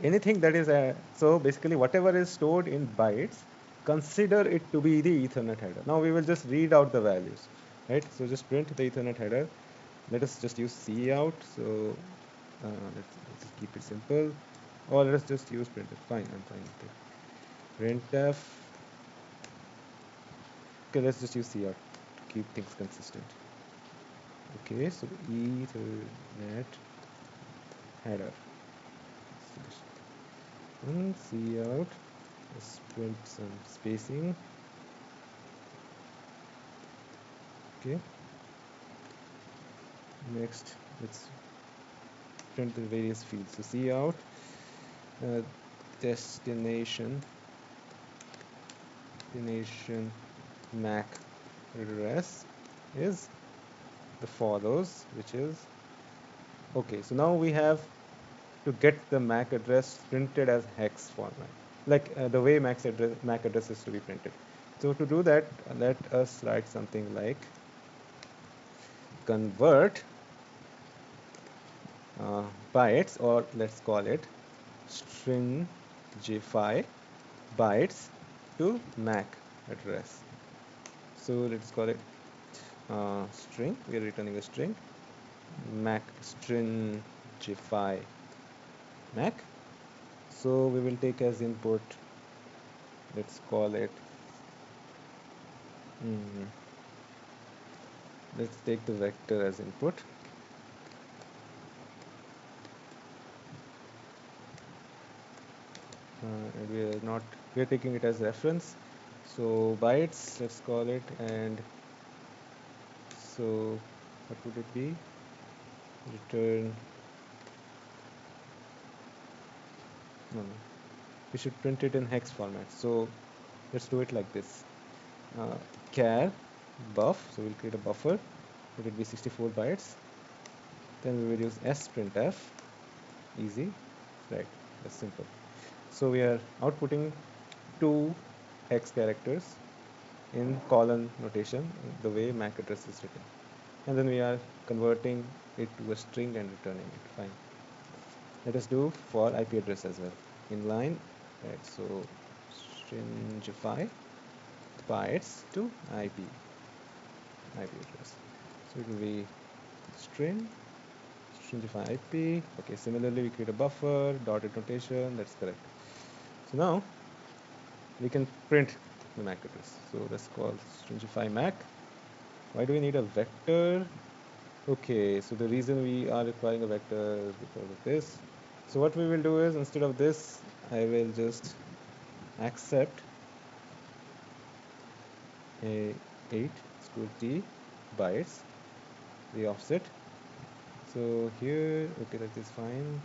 anything that is so basically whatever is stored in bytes, consider it to be the Ethernet header. Now we will just read out the values, right? So just print the Ethernet header. Let us just use cout. So let's just keep it simple, or let us just use printf. Fine, I'm fine with it. Printf. Okay, let's just use cout to keep things consistent. Okay, so Ethernet header. And cout. Let's print some spacing. Okay. Next, let's print the various fields. So cout destination MAC address is the follows, which is okay. So now we have to get the MAC address printed as hex format, like the way MAC address is to be printed. So to do that, let us write something like convert bytes, or let's call it stringify bytes to MAC address. So let's call it string. We are returning a string. MAC stringify MAC. So we will take as input. Let's call it. Let's take the vector as input. And we are taking it as reference. So bytes, let's call it, and so what would it be? Return. No, we should print it in hex format. So let's do it like this. Char buff. So we'll create a buffer. Let it be 64 bytes. Then we will use sprintf. Easy, right? That's simple. So we are outputting 2 hex characters in colon notation, the way MAC address is written, and then we are converting it to a string and returning it. Fine. Let us do for IP address as well. Inline, right? So stringify bytes to IP address. So it will be stringify IP. Okay. Similarly, we create a buffer, dotted notation. That's correct. So now we can print the MAC address. So let's call stringify MAC. Why do we need a vector? Okay, so the reason we are requiring a vector is because of this. So what we will do is, instead of this, I will just accept a 8 square t bytes, the offset. So here, okay, that is fine.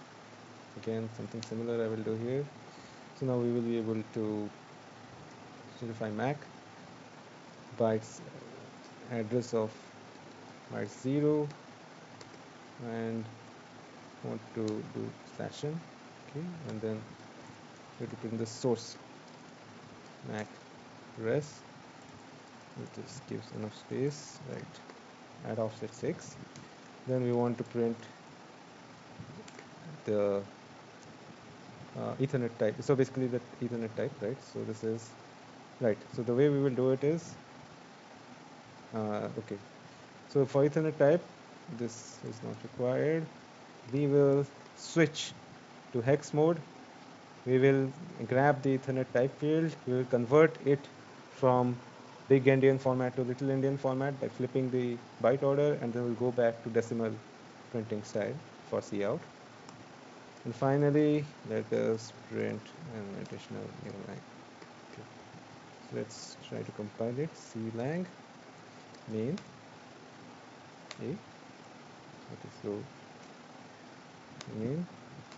Again, something similar I will do here. So now we will be able to simplify MAC bytes address of bytes 0, and want to do /n, okay, and then we have to print the source MAC res. This gives enough space, right? Add offset 6. Then we want to print the Ethernet type. So basically the Ethernet type, right? So this is right. So the way we will do it is okay. So for Ethernet type, this is not required. We will switch to hex mode. We will grab the Ethernet type field. We will convert it from big endian format to little endian format by flipping the byte order, and then we'll go back to decimal printing style for cout. And finally, let us print an additional new line. Okay. So let's try to compile it. Clang main a. Okay, so main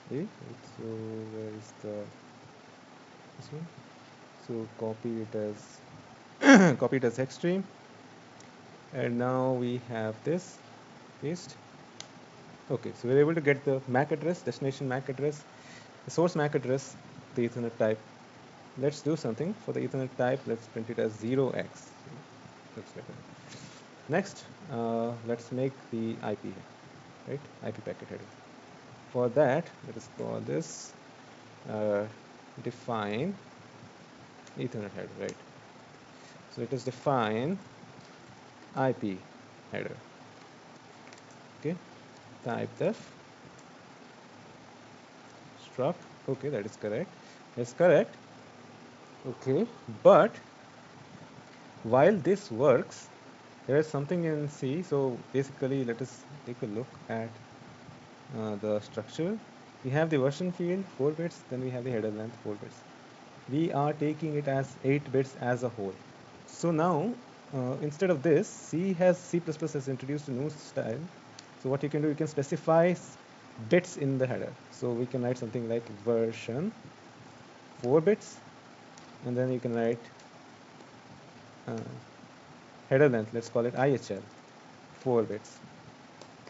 Okay, right, so where is the this one? So copy it as copy it as hex stream, and now we have this paste. Okay, so we're able to get the MAC address, destination MAC address, the source MAC address, the Ethernet type. Let's do something for the Ethernet type. Let's print it as 0x. Looks better. Next, let's make the IP, right? IP packet header. For that, let us call this uh, define Ethernet header, right? So let us define IP header. Okay, type def struct. Okay, that is correct. That's correct. Okay, but while this works, there is something in C. So basically, let us take a look at the structure. We have the version field 4 bits, then we have the header length 4 bits. We are taking it as 8 bits as a whole. So now, instead of this, C++ has introduced a new style. So what you can do, you can specify bits in the header. So we can write something like version 4 bits, and then you can write uh, header length, let's call it IHL, 4 bits.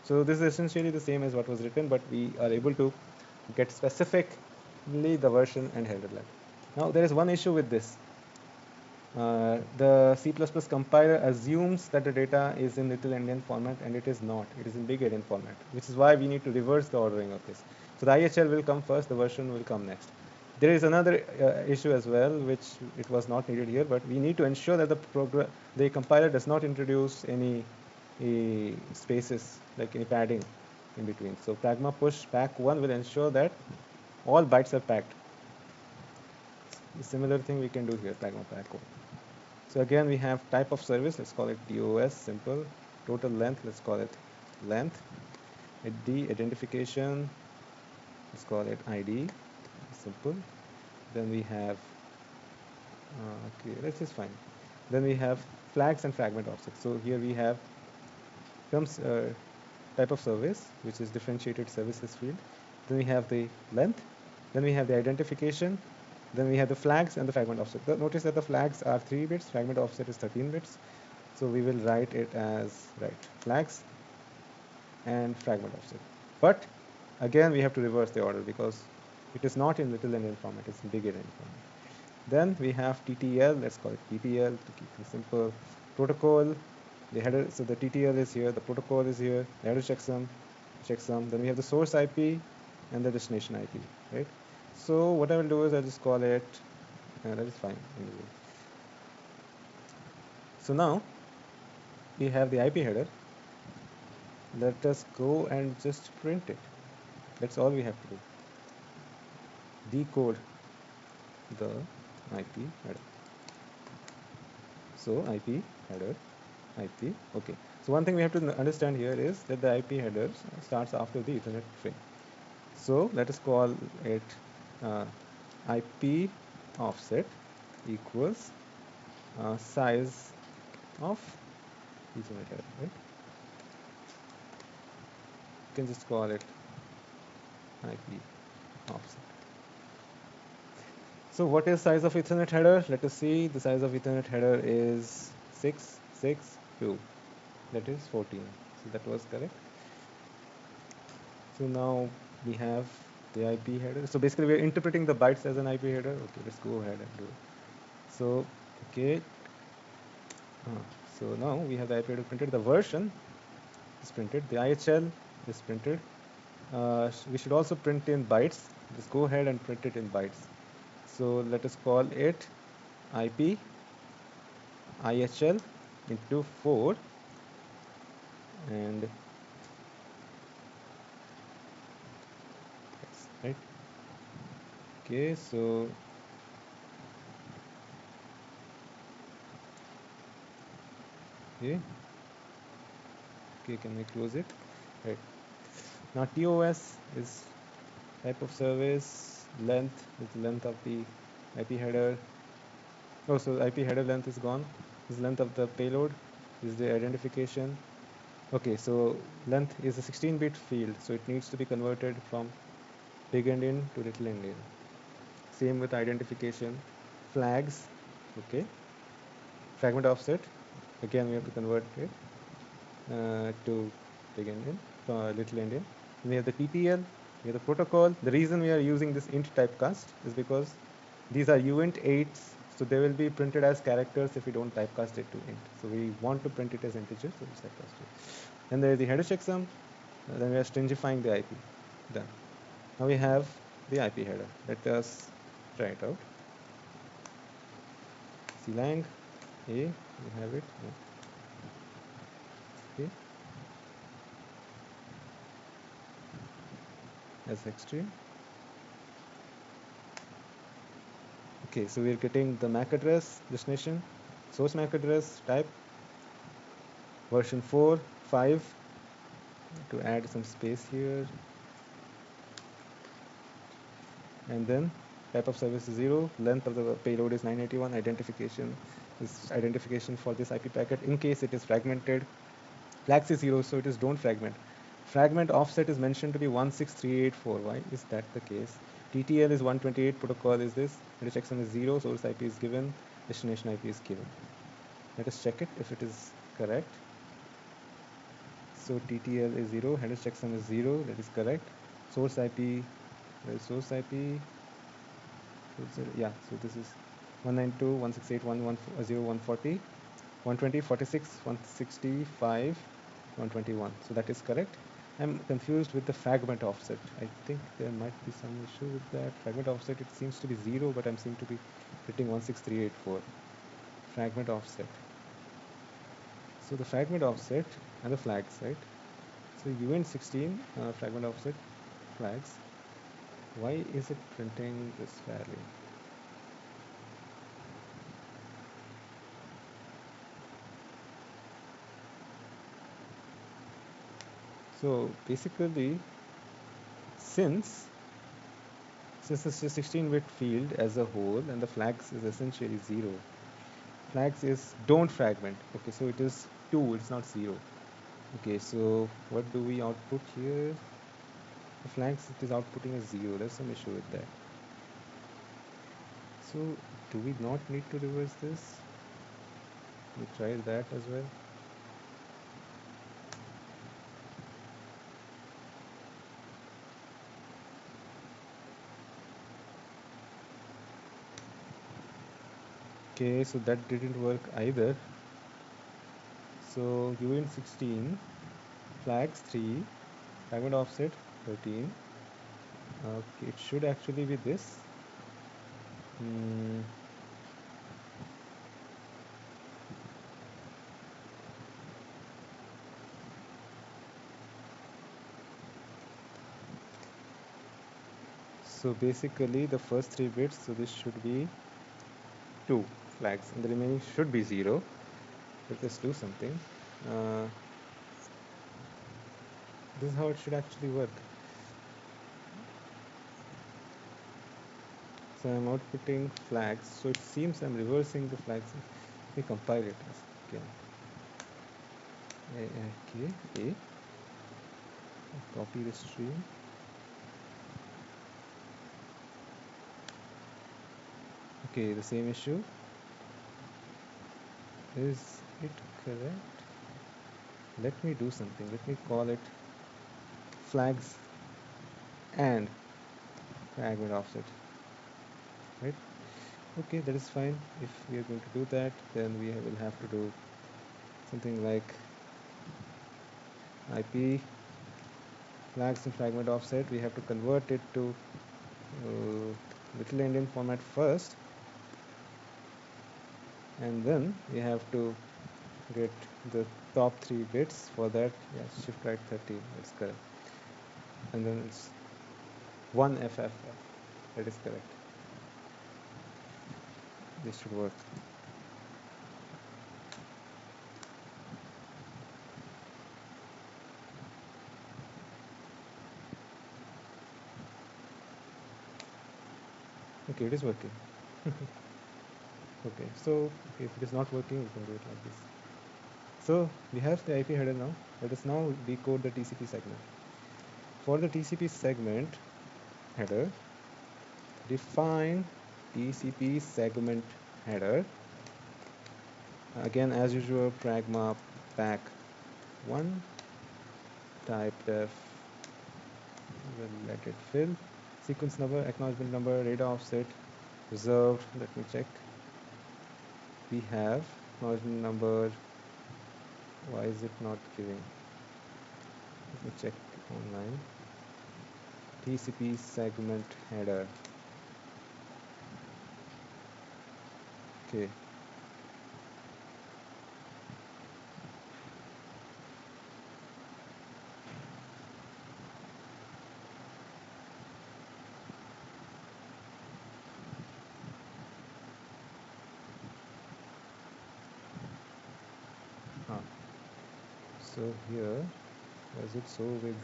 So this is essentially the same as what was written, but we are able to get specifically the version and header length. Now there is one issue with this. The C++ compiler assumes that the data is in little endian format, and it is not. It is in big endian format, which is why we need to reverse the ordering of this. So the IHL will come first, the version will come next. There is another issue as well, which it was not needed here, but we need to ensure that the compiler does not introduce any spaces, like any padding in between. So pragma push pack1 will ensure that all bytes are packed. The similar thing we can do here, pragma pack1. So again, we have type of service, let's call it DOS, simple. Total length, let's call it length. ID, identification, let's call it ID, simple. Then we have, okay, that's just fine. Then we have flags and fragment offsets. So here we have comes type of service, which is differentiated services field. Then we have the length. Then we have the identification. Then we have the flags and the fragment offset. Notice that the flags are 3 bits, fragment offset is 13 bits. So we will write it as, right, flags and fragment offset. But again, we have to reverse the order because it is not in little endian format, it's in big endian format. Then we have TTL, let's call it TTL to keep it simple. Protocol, the header, so the TTL is here, the protocol is here, the header checksum. Then we have the source IP and the destination IP, right? So what I will do is I'll just call it, that is fine. Anyway. So now we have the IP header. Let us go and just print it. That's all we have to do. Decode the IP header. So IP header, IP. Okay. So one thing we have to understand here is that the IP header starts after the Ethernet frame. So let us call it IP offset equals size of Ethernet header, right? You can just call it IP offset. So what is size of Ethernet header? Let us see. The size of Ethernet header is 662. That is 14. So that was correct. So now we have the IP header. So basically we are interpreting the bytes as an IP header. Okay, let's go ahead and do it. So, okay. So now we have the IP header printed. The version is printed. The IHL is printed. We should also print in bytes. Just go ahead and print it in bytes. So let us call it IP IHL into 4 and X, right? Okay, so okay, can we close it? Right. Now TOS is type of service, length is the length of the IP header. Oh, so IP header length is gone. This is length of the payload. This is the identification. Okay, so length is a 16-bit field, so it needs to be converted from big endian to little endian. Same with identification, flags, okay. Fragment offset, again we have to convert it to big endian, little endian. We have the TTL, we have the protocol. The reason we are using this int typecast is because these are uint 8s, so they will be printed as characters if we don't typecast it to int. So we want to print it as integers, so we typecast it. Then there is the header checksum. Then we are stringifying the IP. Done. Now we have the IP header. Let us try it out. clang a, we have it. Okay. As extreme. Okay, so we're getting the MAC address, destination, source MAC address, type, version 4, 5, to add some space here, and then type of service is 0, length of the payload is 981, identification is identification for this IP packet in case it is fragmented. Flags is 0, so it is don't fragment. Fragment offset is mentioned to be 16384. Why is that the case? TTL is 128, protocol is this, header checksum is 0, source IP is given, destination IP is given. Let us check it if it is correct. So TTL is 0, header checksum is 0, that is correct. Source IP, where is source IP? Yeah, so this is 192.168.1.0.140, 120, 46, 165, 121. So that is correct. I'm confused with the fragment offset. I think there might be some issue with that. Fragment offset, it seems to be 0, but I'm seem to be hitting 16384. Fragment offset. So the fragment offset and the flags, right? So uint 16 fragment offset flags. Why is it printing this value? So basically, since it's a 16-bit field as a whole and the flags is essentially 0, flags is don't fragment. Okay, so it is 2, it's not 0. Okay, so what do we output here? The flags, it is outputting as 0. There's some issue with that. So do we not need to reverse this? We tried that as well. Okay, so that didn't work either. So uint 16, flags 3, fragment offset 13. Okay, it should actually be this. So basically the first 3 bits, so this should be 2 flags and the remaining should be 0. Let us do something. This is how it should actually work. So I'm outputting flags, so it seems I'm reversing the flags. Let me compile it again. A, copy the stream. Okay, the same issue. Is it correct? Let me do something. Let me call it flags and fragment offset. Right? Okay, that is fine. If we are going to do that, then we will have to do something like IP flags and fragment offset. We have to convert it to little endian format first, and then we have to get the top 3 bits for that. Yeah, shift right 30, that's correct. And then it's 1 FFF, that is correct. This should work. Okay, it is working. Okay, so if it is not working, we can do it like this. So we have the IP header now. Let us now decode the TCP segment. For the TCP segment, header, define TCP segment header. Again, as usual, pragma pack 1, type def, we'll let it fill. Sequence number, acknowledgement number, radar offset, reserved. Let me check. We have acknowledgement number. Why is it not giving? Let me check online. TCP segment header. Okay. Ah. So here, why is it so big?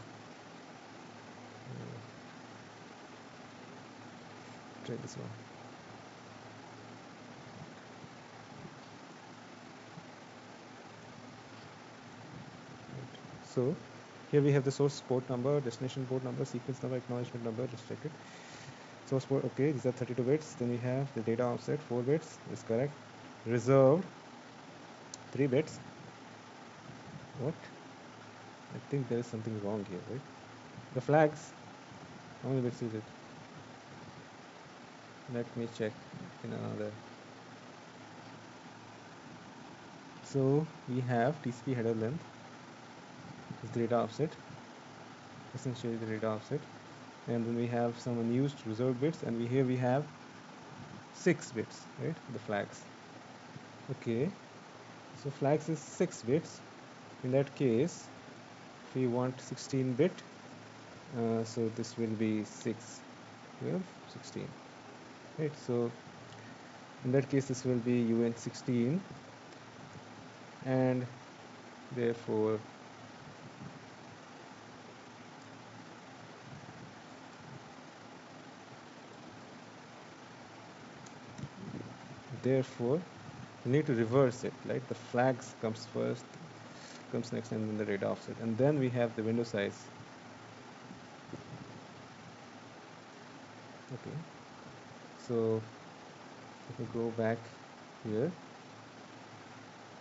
Try this one. Right. So here we have the source port number, destination port number, sequence number, acknowledgement number, restricted. Source port, okay, these are 32 bits. Then we have the data offset, 4 bits, is correct. Reserved, 3 bits. What? I think there is something wrong here, right? The flags, how many bits is it? Let me check in another. So we have TCP header length is the data offset, essentially the data offset, and then we have some unused reserved bits, and here we have 6 bits, right? The flags. Okay, so flags is 6 bits. In that case, if we want 16 bit, so this will be 6, 12, 16, right? So in that case, this will be UN16, and therefore you need to reverse it, right? The flags comes first, comes next, and then the data offset, and then we have the window size. Okay, so if we go back here,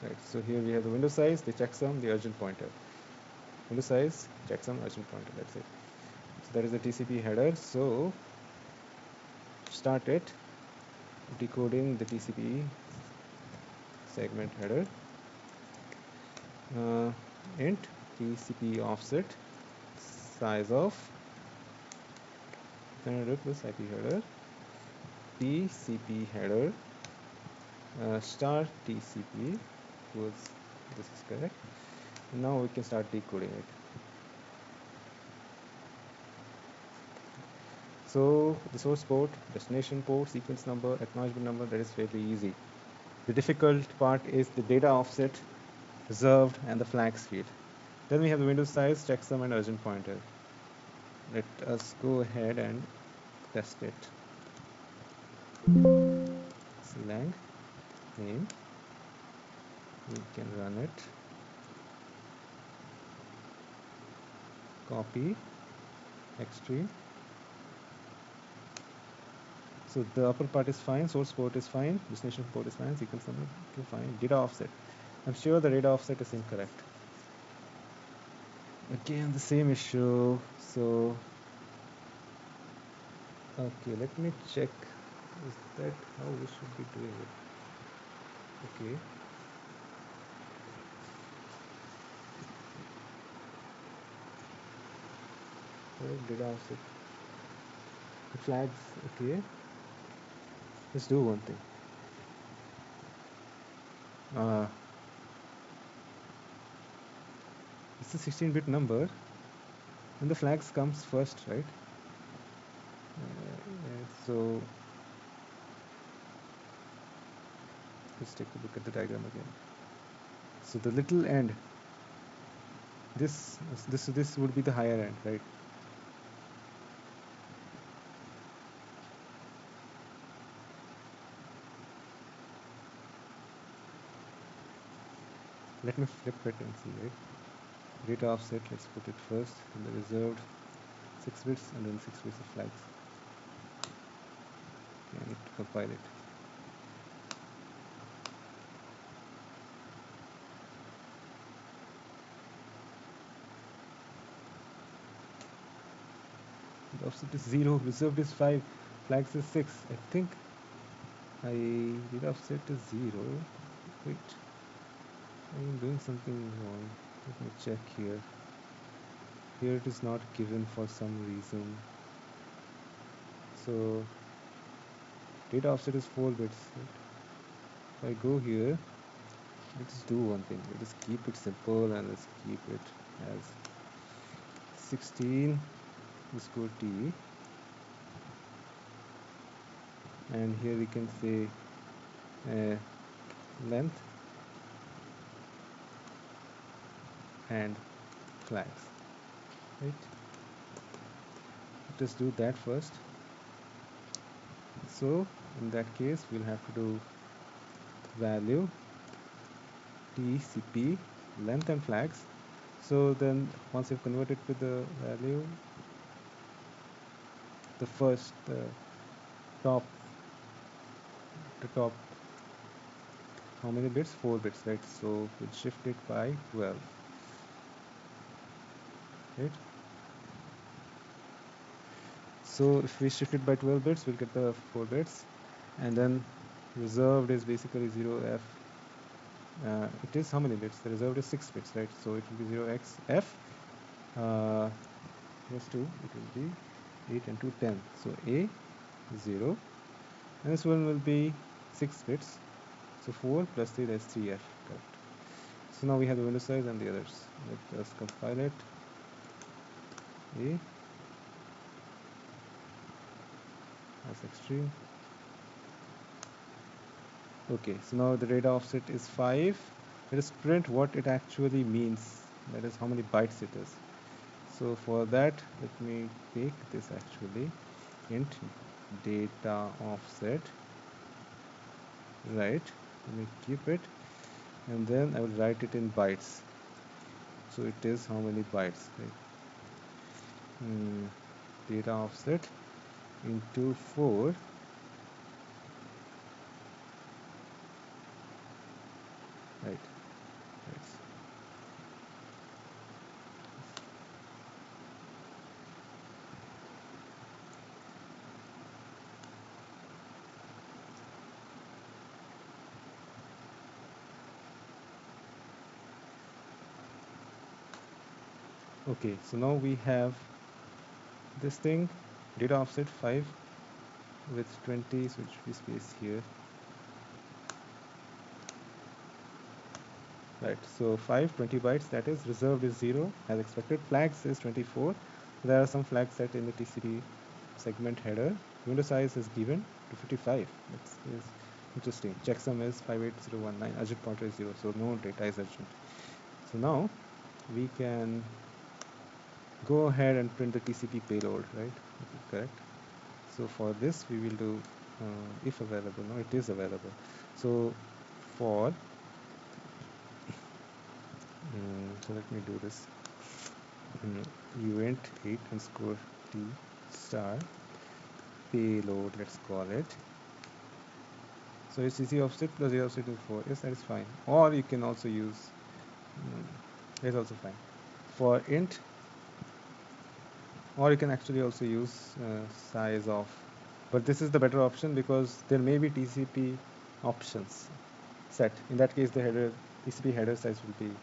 right? So here we have the window size, the checksum, the urgent pointer. Window size, checksum, urgent pointer. That's it. So that is the TCP header. So start it decoding the TCP segment header. Int TCP offset size of header plus IP header, TCP header star TCP was, this is correct. Now we can start decoding it. So the source port, destination port, sequence number, acknowledgement number, that is fairly easy. The difficult part is the data offset, reserved, and the flags field. Then we have the window size, checksum, and urgent pointer. Let us go ahead and test it. Lang name. We can run it. Copy. Extreme. So the upper part is fine, source port is fine, destination port is fine, sequence number is fine, data offset. I'm sure the data offset is incorrect. Again, the same issue. So, okay, let me check. Is that how we should be doing it? Okay. Data offset. The flags, okay. Let's do one thing. It's a 16-bit number, and the flags comes first, right? So let's take a look at the diagram again. So the little end, this would be the higher end, right? Let me flip it and see, right? Data offset, let's put it first, and the reserved 6 bits, and then 6 bits of flags. I need to compile it. The offset is 0, reserved is 5, flags is 6. I think I did offset is 0. Wait, I am doing something wrong. Let me check here. Here it is not given for some reason. So data offset is 4 bits. Right? If I go here, let's do one thing. Let's keep it simple and let's keep it as 16 underscore t, and here we can say length and flags. Right? Let us do that first. So in that case, we'll have to do value TCP length and flags. So then once you've converted to the value, the first top the top how many bits? 4 bits, right? So we'll shift it by 12, right? So if we shift it by 12 bits, we'll get the 4 bits, and then reserved is basically 0f. It is how many bits? The reserved is 6 bits, right? So it will be 0xf plus 2. It will be 8 and 2 10. So a 0, and this one will be 6 bits. So 4 plus 3, that's 3f. Correct. So now we have the window size and the others. Let us compile it. A as extreme. Okay, so now the data offset is 5. Let us print what it actually means. That is how many bytes it is. So for that, let me take this actually. Int data offset. Right. Let me keep it. And then I will write it in bytes. So it is how many bytes, right? Data offset into 4. Right. Right. Okay, so now we have this thing, data offset 5 with 20, so it should be space here. Right, so 5, 20 bytes, that is reserved is 0 as expected. Flags is 24. There are some flags set in the TCP segment header. Window size is given to 55. That is interesting. Checksum is 58019. Urgent pointer is 0, so no data is urgent. So now we can go ahead and print the TCP payload, right? Correct. So for this we will do if available. No, it is available. So for so let me do this. Event 8 underscore t star payload, let's call it. So it's CC offset plus A offset is 4. Yes, that is fine. Or you can also use that's also fine. For int, or you can actually also use size of, but this is the better option because there may be TCP options set. In that case, the header TCP header size will be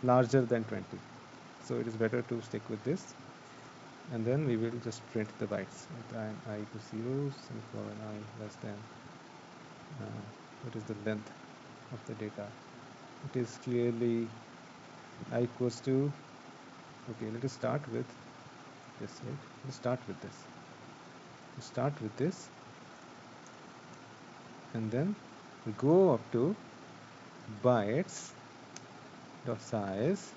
larger than 20. So it is better to stick with this, and then we will just print the bytes. I equals 0, semicolon I less than what is the length of the data. It is clearly I equals to, okay, let us start with this, right? Let's start with this. Let's start with this, and then we go up to bytes dot size,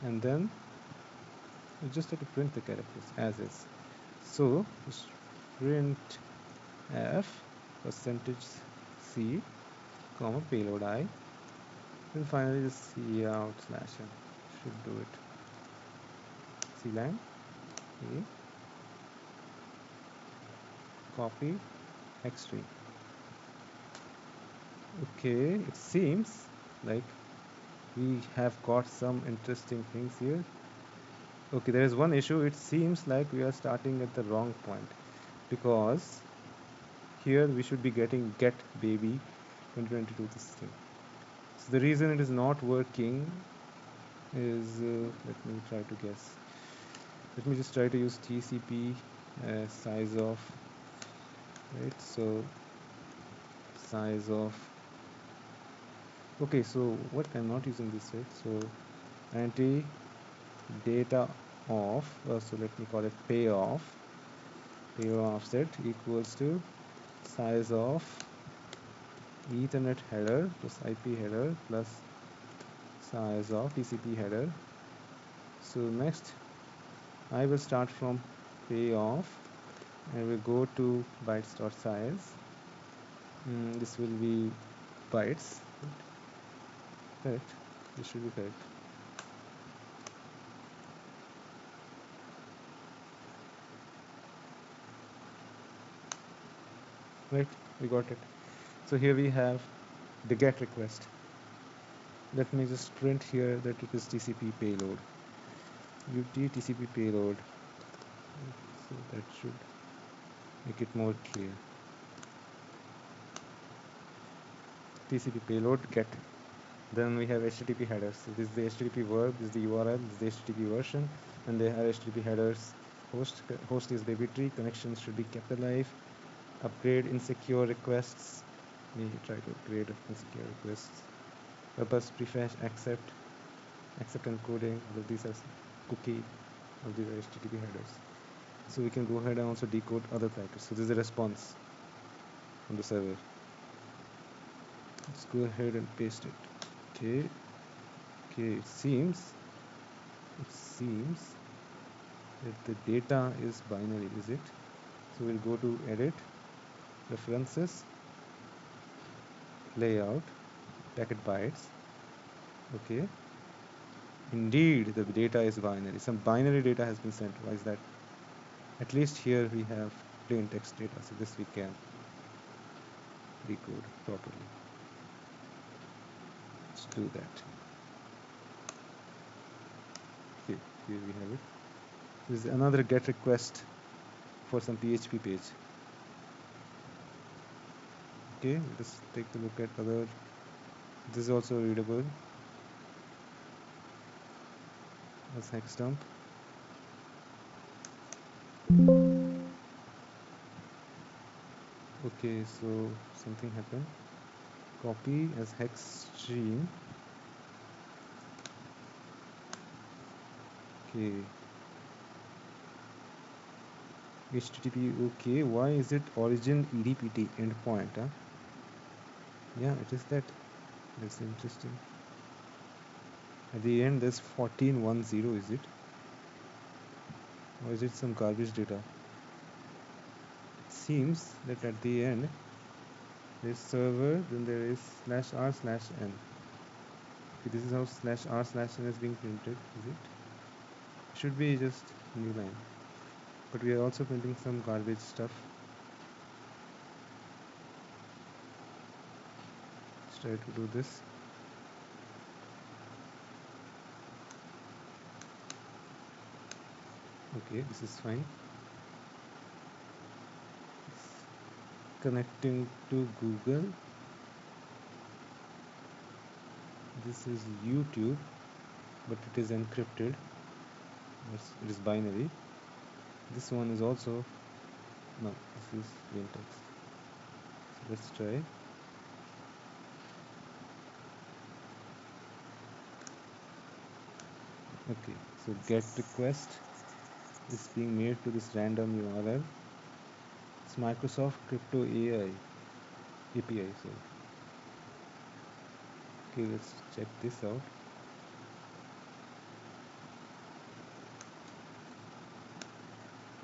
and then we just have to print the characters as is. So just print f percentage c comma payload I, and finally just c out slash n should do it. C line a copy hex string. Okay, it seems like we have got some interesting things here. Okay, there is one issue. It seems like we are starting at the wrong point, because here we should be getting get baby 2022 this thing. So the reason it is not working is, let me try to guess. Let me just try to use TCP size of, right? So size of, okay, so what, I'm not using this, right? So anti data off, so let me call it payoff offset equals to size of Ethernet header plus IP header plus size of TCP header. So next I will start from payoff and we'll go to bytes.size. This will be bytes, correct? This should be correct. Right, we got it. So here we have the GET request. Let me just print here that it is TCP payload. UT TCP payload. So that should make it more clear. TCP payload GET. Then we have HTTP headers. So this is the HTTP verb, this is the URL, this is the HTTP version, and they have HTTP headers. Host is baby tree. Connections should be kept alive. Upgrade insecure requests. We try to upgrade insecure requests. Purpose prefetch accept encoding. All of these are cookie. All these are HTTP headers. So we can go ahead and also decode other packets. So this is a response from the server. Let's go ahead and paste it. Okay. It seems that the data is binary, is it? So we'll go to edit, preferences, layout, packet bytes. Okay. Indeed, the data is binary. Some binary data has been sent. Why is that? At least here we have plain text data, so this we can decode properly. Let's do that. Okay, here we have it. This is another GET request for some PHP page. Okay, let us take a look at other. This is also readable as hex dump. Okay, so something happened. Copy as hex stream. Okay. HTTP. Okay, why is it origin EDPT endpoint? Huh? Yeah, it is that. That's interesting. At the end, there's 1410. Is it? Or is it some garbage data? It seems that at the end, there's server, then there is /r/n. Okay, this is how /r/n is being printed. Is it? Should be just new line. But we are also printing some garbage stuff. Let's try to do this. Okay, this is fine. Connecting to Google. This is YouTube, but it is encrypted. It is binary. This one is also, no, this is plain text. So let's try. Okay, so GET request is being made to this random URL. It's Microsoft Crypto AI API. So okay, let's check this out.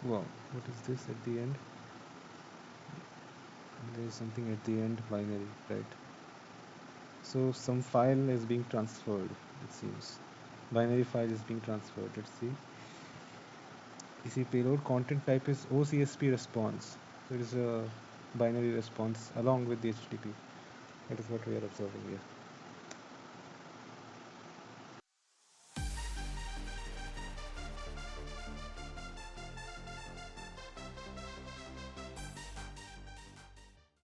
Wow, what is this at the end? There is something at the end, binary, right? So some file is being transferred, it seems. Binary file is being transferred. Let's see. PC payload content type is OCSP response. there is a binary response along with the HTTP. That is what we are observing here.